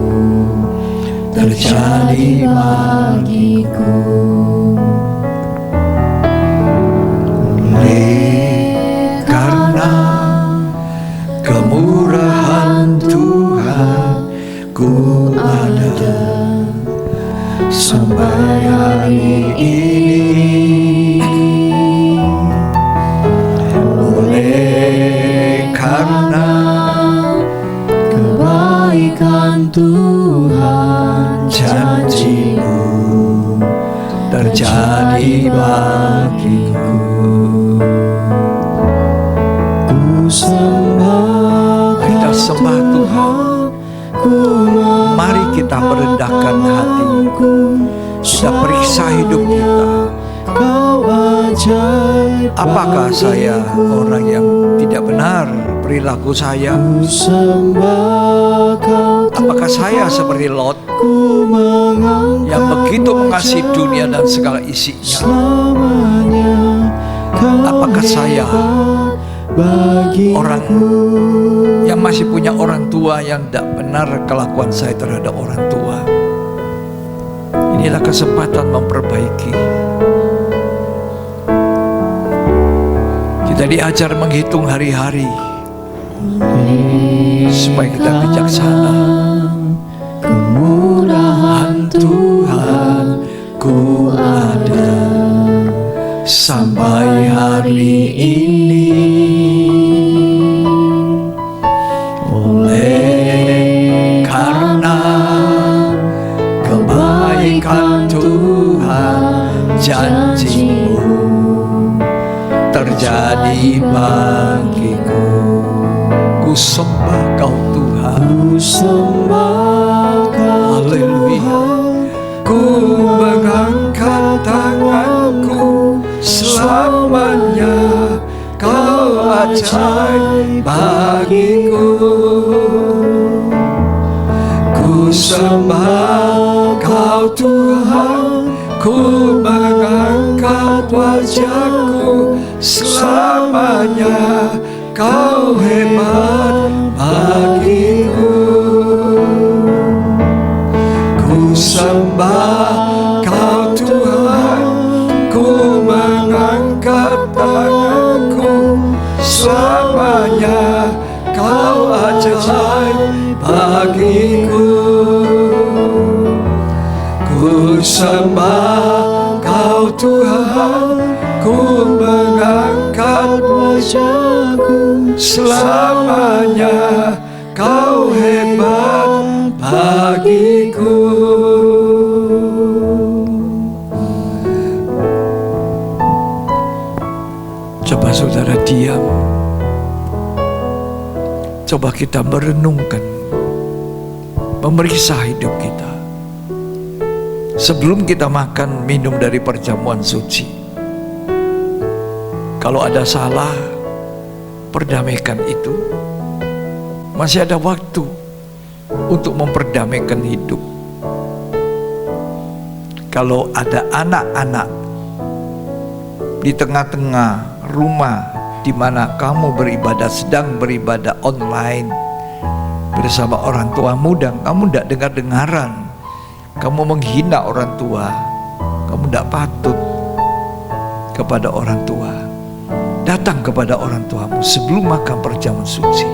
terjadi bagiku. Oleh karena kemurahan Tuhan ku ada sampai hari ini. Oleh karena Kebaikan Tuhan, janji-Mu terjadi bagiku. Ku sembah Kita sembah Tuhan. Mari kita merendahkan hati. Kita periksa hidup kita. Apakah saya orang yang tidak benar perilaku saya? Apakah saya seperti Lot yang begitu mengasihi dunia dan segala isinya? Apakah saya orang yang masih punya orang tua yang tidak benar kelakuan saya terhadap orang tua? Inilah kesempatan memperbaiki. Kita diajar menghitung hari-hari supaya kita bijaksana. Kemurahan Tuhan ku ada sampai hari ini. Oleh karena terjadi bagiku. Ku sembah Kau Tuhan, Ku sembah Kau haleluya. Tuhan, Ku mengangkat tanganku, selamanya Kau ajaib bagiku. Ku sembah Kau Tuhan, ku mengangkat wajahku, selamanya Kau hebat bagiku. Ku sembah Kau Tuhan, ku mengangkat tanganku, selamanya Kau ajaib bagiku. Ku sembah Kau Tuhan, ku mengangkat wajahku, selamanya Kau hebat bagiku. Coba saudara diam. Coba kita merenungkan, memeriksa hidup kita. Sebelum kita makan minum dari perjamuan suci, kalau ada salah, perdamaikan itu. Masih ada waktu untuk memperdamaikan hidup. Kalau ada anak-anak di tengah-tengah rumah di mana kamu beribadah, sedang beribadah online bersama orang tuamu, dan kamu tidak dengar-dengaran, kamu menghina orang tua, kamu tidak patut kepada orang tua. Datang kepada orang tuamu sebelum makan perjamuan suci.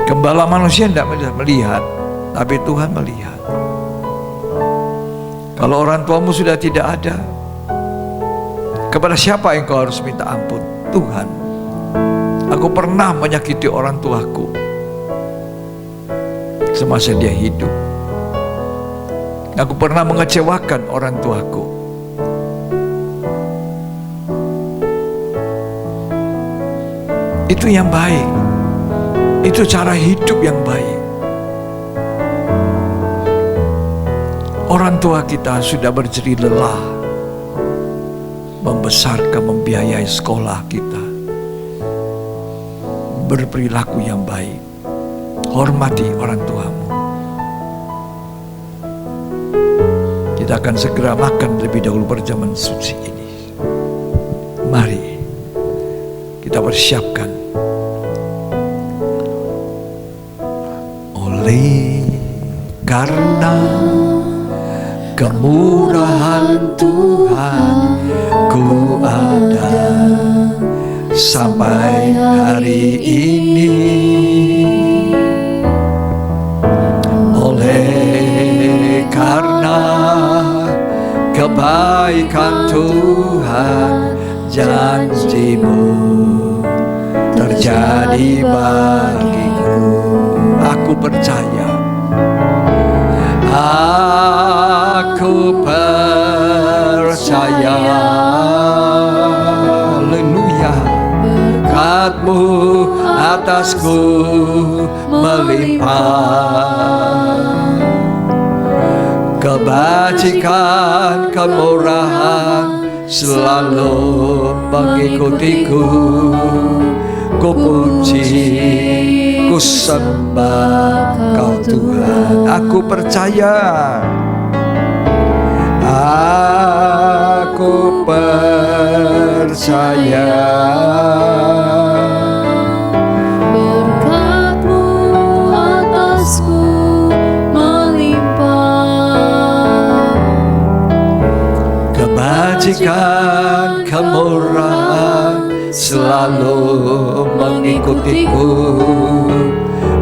Gembala manusia tidak melihat, tapi Tuhan melihat. Kalau orang tuamu sudah tidak ada, kepada siapa engkau harus minta ampun? Tuhan. Aku pernah menyakiti orang tuaku semasa dia hidup. Aku pernah mengecewakan orang tuaku. Itu yang baik. Itu cara hidup yang baik. Orang tua kita sudah berjerih lelah membesarkan, membiayai sekolah kita. Berperilaku yang baik. Hormati orang tuamu. Kita akan segera makan lebih dahulu perjamuan suci ini. Mari kita persiapkan. Oleh karena kemurahan Tuhan, ku ada sampai hari ini. Oleh karena kebaikan Tuhan, janjimu terjadi bagiku. Aku percaya, aku percaya, haleluya, berkat-Mu atasku melimpah, kebajikan, kemurahan selalu mengikutiku. Ku puji, ku sembah Kau Tuhan. Aku percaya, aku percaya, berkat-Mu atasku melimpah, kebajikan, kemurahan selalu mengikutiku.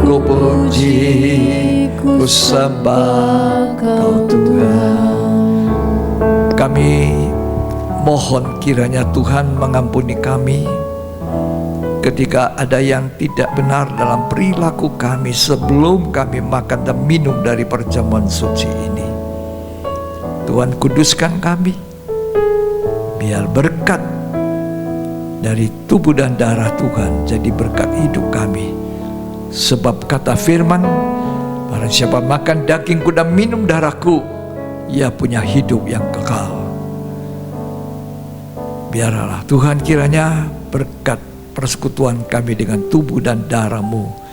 Ku puji, ku sembah Kau Tuhan. Kami mohon kiranya Tuhan mengampuni kami ketika ada yang tidak benar dalam perilaku kami sebelum kami makan dan minum dari perjamuan suci ini. Tuhan kuduskan kami, biar berkat dari tubuh dan darah Tuhan jadi berkat hidup kami. Sebab kata firman, barang siapa makan dagingku dan minum darahku, ia punya hidup yang kekal. Biarlah Tuhan kiranya berkat persekutuan kami dengan tubuh dan darah-Mu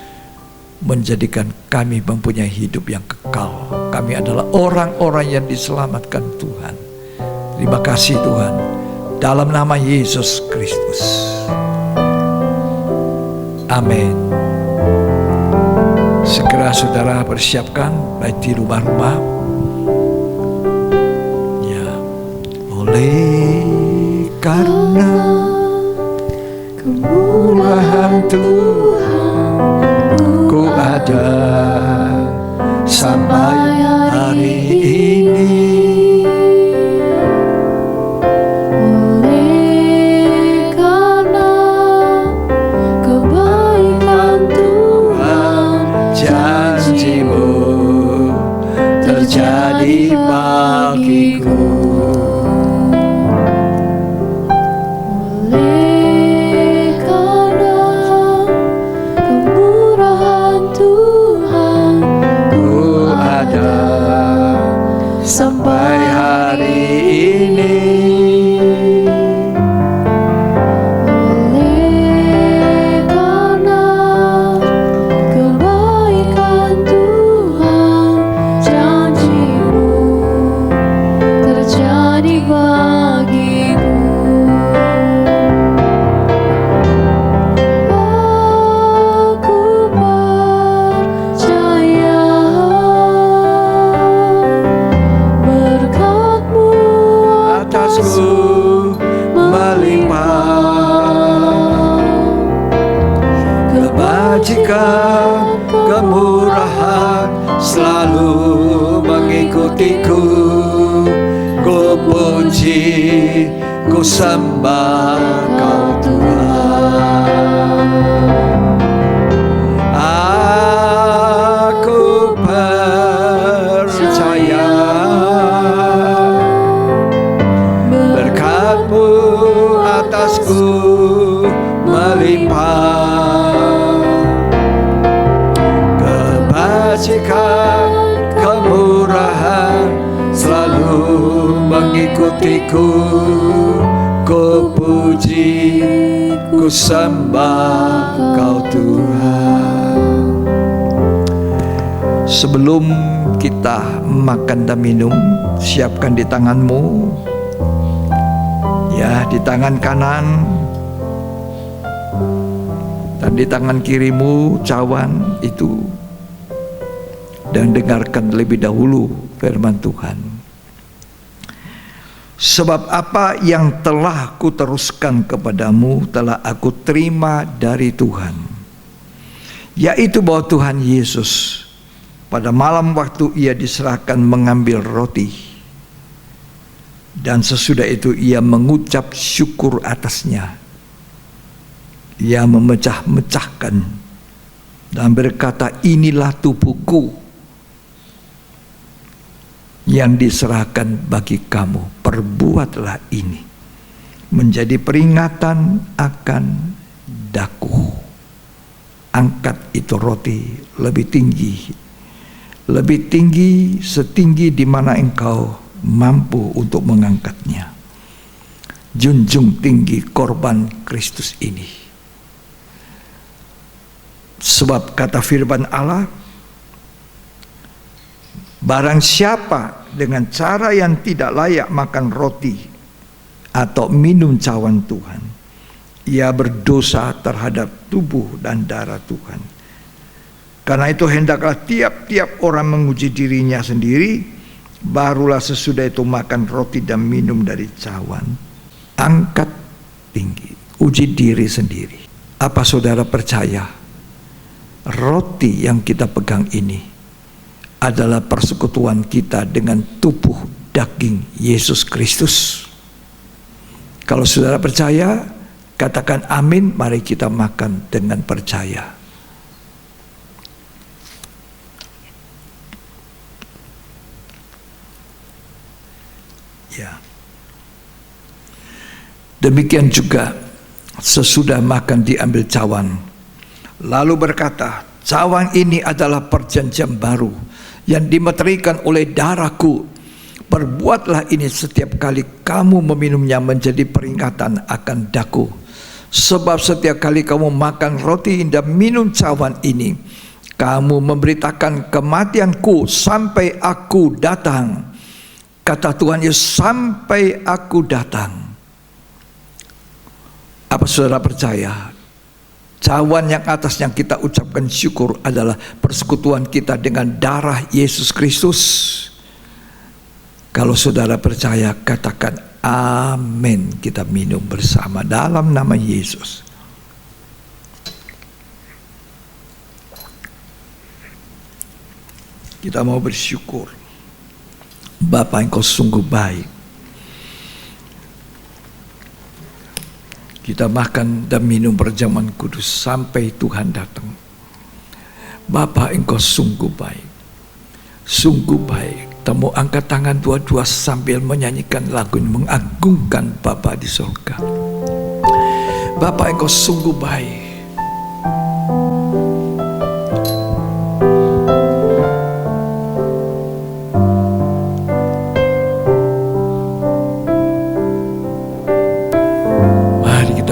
menjadikan kami mempunyai hidup yang kekal. Kami adalah orang-orang yang diselamatkan Tuhan. Terima kasih Tuhan, dalam nama Yesus Kristus. Amin. Segera saudara persiapkan, baik di rumah-rumah. Ya, oleh karena kemurahan Tuhan, ku ada sampai hari ini. Oleh karena kebaikan Tuhan, Janji-Mu terjadi bagiku. oleh karena kemurahan Tuhan, Ku ada sampai hari ini. oleh karena kebaikan Tuhan, janji-Mu terjadi bagiku. Aku percaya berkat-Mu Atasku melimpah, kebajikan, kemurahan selalu mengikutiku. Ku puji, ku sembah Kau Tuhan. Aku percaya berkat-Mu atasku melimpah, kebajikan, kemurahan selalu mengikutiku. Ku puji, ku sembah Kau Tuhan. Sebelum kita makan dan minum, siapkan di tanganmu, ya, di tangan kanan dan di tangan kirimu cawan itu, dan dengarkan lebih dahulu firman Tuhan. Sebab apa yang telah kuteruskan kepadamu telah aku terima dari Tuhan, yaitu bahwa Tuhan Yesus pada malam waktu Ia diserahkan mengambil roti, dan sesudah itu Ia mengucap syukur atasnya. Ia memecah-mecahkan dan berkata, inilah tubuhku yang diserahkan bagi kamu. Perbuatlah ini menjadi peringatan akan daku. Angkat itu roti lebih tinggi, setinggi di mana engkau mampu untuk mengangkatnya. Junjung tinggi korban Kristus ini. Sebab kata firman Allah, barang siapa dengan cara yang tidak layak makan roti atau minum cawan Tuhan, ia berdosa terhadap tubuh dan darah Tuhan. Karena itu hendaklah tiap-tiap orang menguji dirinya sendiri, barulah sesudah itu makan roti dan minum dari cawan. Angkat tinggi, uji diri sendiri. Apa saudara percaya roti yang kita pegang ini adalah persekutuan kita dengan tubuh daging Yesus Kristus? Kalau saudara percaya, katakan amin. Mari kita makan dengan percaya. Ya. Demikian juga Sesudah makan diambil cawan, lalu berkata, cawan ini adalah perjanjian baru yang dimeterikan oleh darahku. Perbuatlah ini setiap kali kamu meminumnya menjadi peringatan akan daku. Sebab setiap kali kamu makan roti dan minum cawan ini, kamu memberitakan kematianku sampai aku datang. Kata Tuhan Yesus, sampai aku datang. Apa saudara percaya? Cawan yang atas yang kita ucapkan syukur adalah persekutuan kita dengan darah Yesus Kristus. Kalau saudara percaya, katakan amin. Kita minum bersama dalam nama Yesus. Kita mau bersyukur. Bapa, Engkau sungguh baik. Kita makan dan minum perjamuan kudus sampai Tuhan datang. Bapa, Engkau sungguh baik. Sungguh baik. Kita mau angkat tangan dua-dua sambil menyanyikan lagu ini, mengagungkan Bapa di surga. Bapa, Engkau sungguh baik.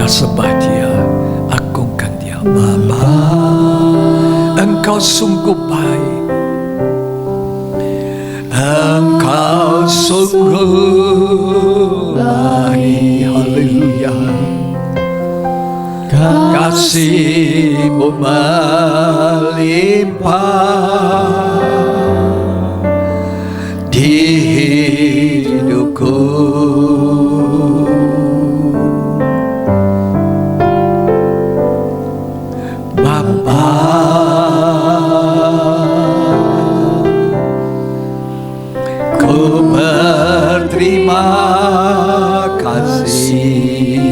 Sembah Dia, agungkan Dia. Bapa, Engkau sungguh baik. Engkau sungguh baik. Haleluya. Kasih-Mu melimpah di hidupku. Ku berterima kasih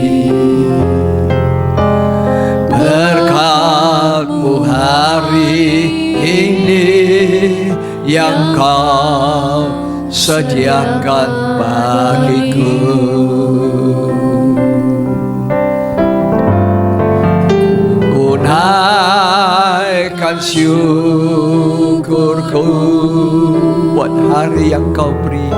berkat-Mu hari ini yang Kau sediakan bagiku. Ku naikkan syukurku buat hari yang Kau beri,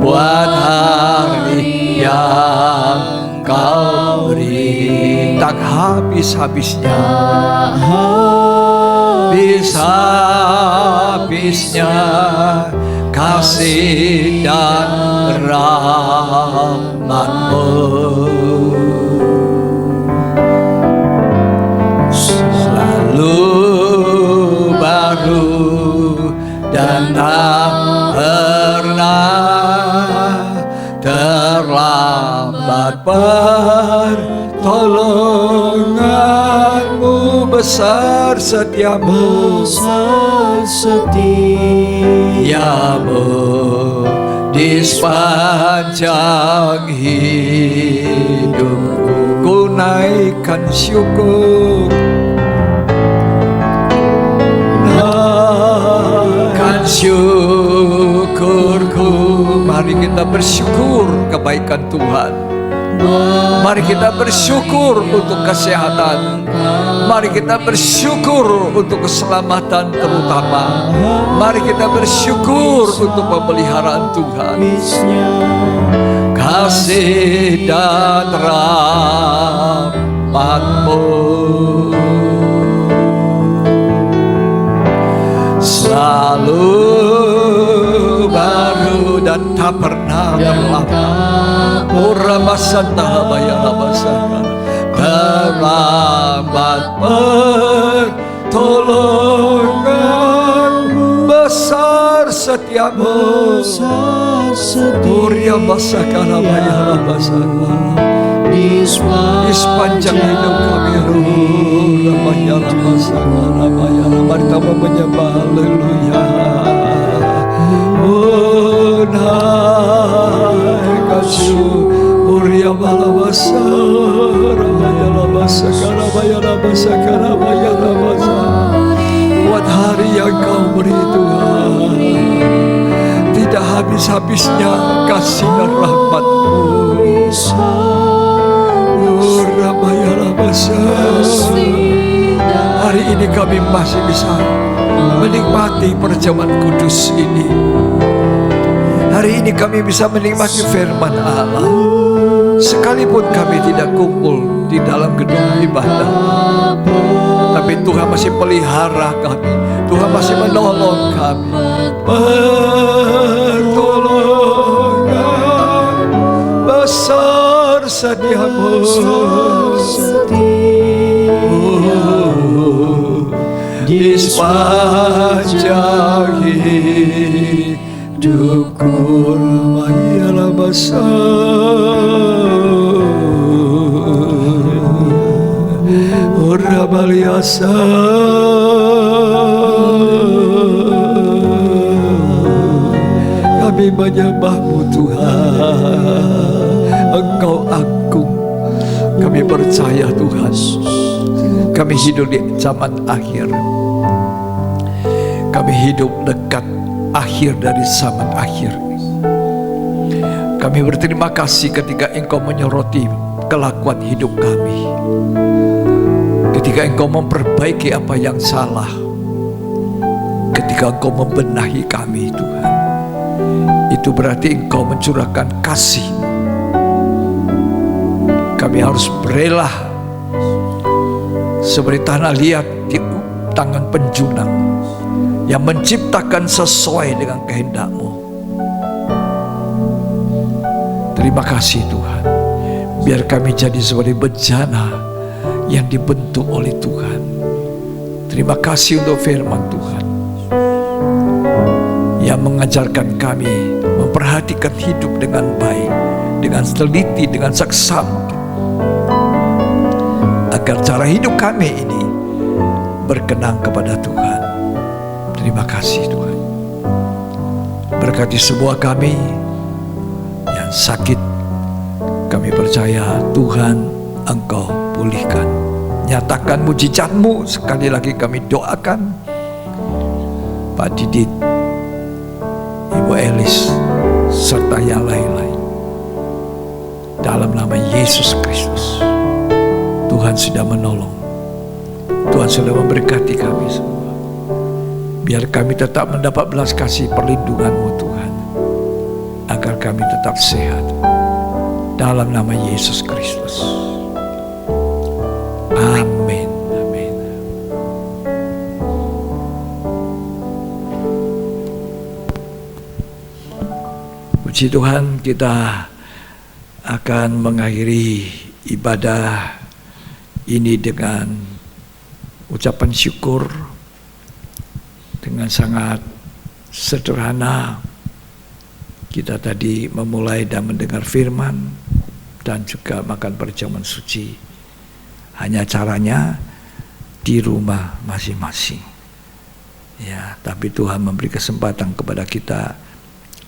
buat hari yang Kau beri. Tak habis-habisnya, habis-habisnya kasih dan rahmat-Mu. Selalu baru dan tak pernah terlambat. Pertolongan-Mu besar setiamu, besar setiamu di sepanjang hidupku. Ku naikkan syukur, naikkan syukurku. Mari kita bersyukur kebaikan Tuhan. Mari kita bersyukur untuk kesehatan. Mari kita bersyukur untuk keselamatan terutama. Mari kita bersyukur untuk pemeliharaan Tuhan. Kasih dan rahmat-Mu selalu baru dan tak pernah terlambat. Terlambat pertolongan-Mu besar setiamu, di sepanjang hidup kami. Mari kita menyembah. Haleluya. Buat hari yang Kau beri Tuhan, tidak habis-habisnya kasih dan rahmat-Mu. Hari ini kami masih bisa menikmati perjamuan kudus ini. Hari ini kami bisa menikmati firman Allah. Sekalipun kami tidak kumpul di dalam gedung ibadah, tapi Tuhan masih pelihara kami. Tuhan masih menolong kami. Pertolongan besar setiamu di sepanjang hidupku, mayalah besar. Ora baliasa kami menyembahmu Tuhan, Engkau agung. Kami percaya Tuhan, kami hidup di zaman akhir. Kami hidup dekat akhir dari zaman akhir. Kami berterima kasih ketika Engkau menyoroti kelakuan hidup kami, ketika Engkau memperbaiki apa yang salah, ketika Engkau membenahi kami Tuhan. Itu berarti Engkau mencurahkan kasih. Kami harus berela seperti tanah liat di tangan penjunang yang menciptakan sesuai dengan kehendak-Mu. Terima kasih Tuhan. Biar kami jadi seperti bejana yang dibentuk oleh Tuhan. Terima kasih untuk firman Tuhan yang mengajarkan kami memperhatikan hidup dengan baik, dengan teliti, dengan seksama, agar cara hidup kami ini berkenan kepada Tuhan. Terima kasih Tuhan. Berkati semua kami yang sakit. Kami percaya Tuhan Engkau pulihkan. Nyatakan mujizat-Mu. Sekali lagi kami doakan Pak Didit, Ibu Elis, serta yang lain-lain. Dalam nama Yesus Kristus. Tuhan sudah menolong. Tuhan sudah memberkati kami semua. Biar kami tetap mendapat belas kasih perlindungan-Mu Tuhan, agar kami tetap sehat. Dalam nama Yesus Kristus. Amin. Amin. Puji Tuhan, kita akan mengakhiri ibadah ini dengan ucapan syukur, dengan sangat sederhana. Kita tadi memulai dan mendengar firman dan juga makan perjamuan suci. Hanya caranya di rumah masing-masing. Ya, tapi Tuhan memberi kesempatan kepada kita,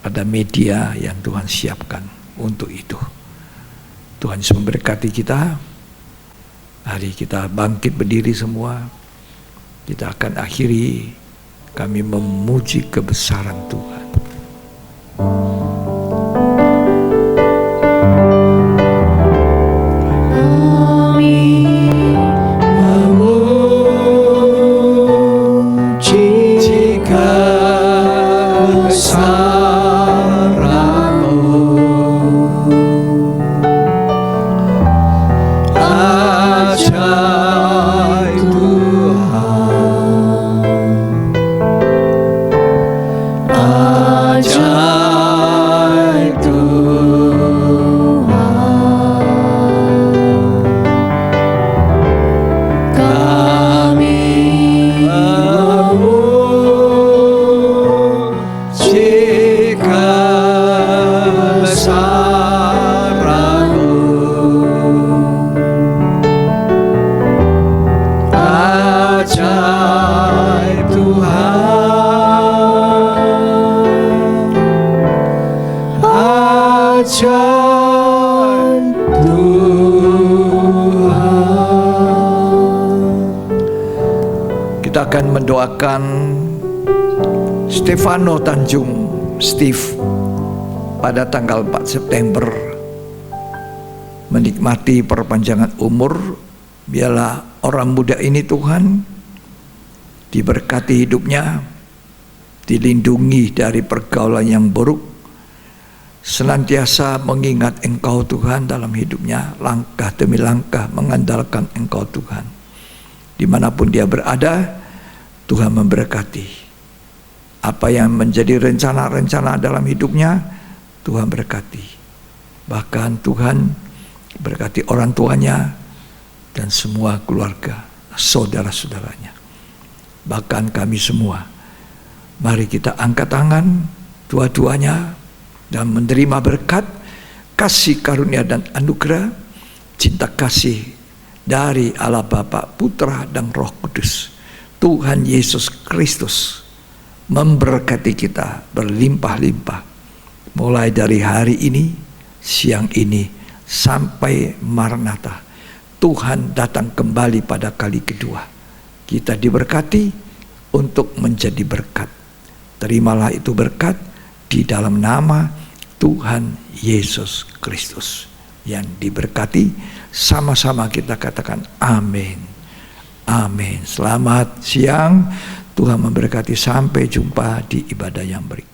ada media yang Tuhan siapkan untuk itu. Tuhan Yesus memberkati kita. Hari kita bangkit berdiri semua. Kita akan akhiri kami memuji kebesaran Tuhan. Kita akan mendoakan Stefano Tanjung Steve pada tanggal 4 September menikmati perpanjangan umur Biarlah orang muda ini Tuhan diberkati hidupnya, dilindungi dari pergaulan yang buruk, senantiasa mengingat Engkau Tuhan dalam hidupnya, langkah demi langkah mengandalkan Engkau Tuhan. Dimanapun dia berada, Tuhan memberkati. Apa yang menjadi rencana-rencana dalam hidupnya, Tuhan berkati. Bahkan Tuhan berkati orang tuanya dan semua keluarga, saudara-saudaranya. Bahkan kami semua, mari kita angkat tangan dua-duanya dan menerima berkat, kasih karunia dan anugerah, cinta kasih dari Allah Bapa, Putra dan Roh Kudus. Tuhan Yesus Kristus memberkati kita berlimpah-limpah, mulai dari hari ini, siang ini, sampai Maranatha. Tuhan datang kembali pada kali kedua. Kita diberkati untuk menjadi berkat. Terimalah itu berkat di dalam nama Tuhan Yesus Kristus. Yang diberkati, sama-sama kita katakan amin. Amin. Selamat siang. Tuhan memberkati. Sampai jumpa di ibadah yang berikut.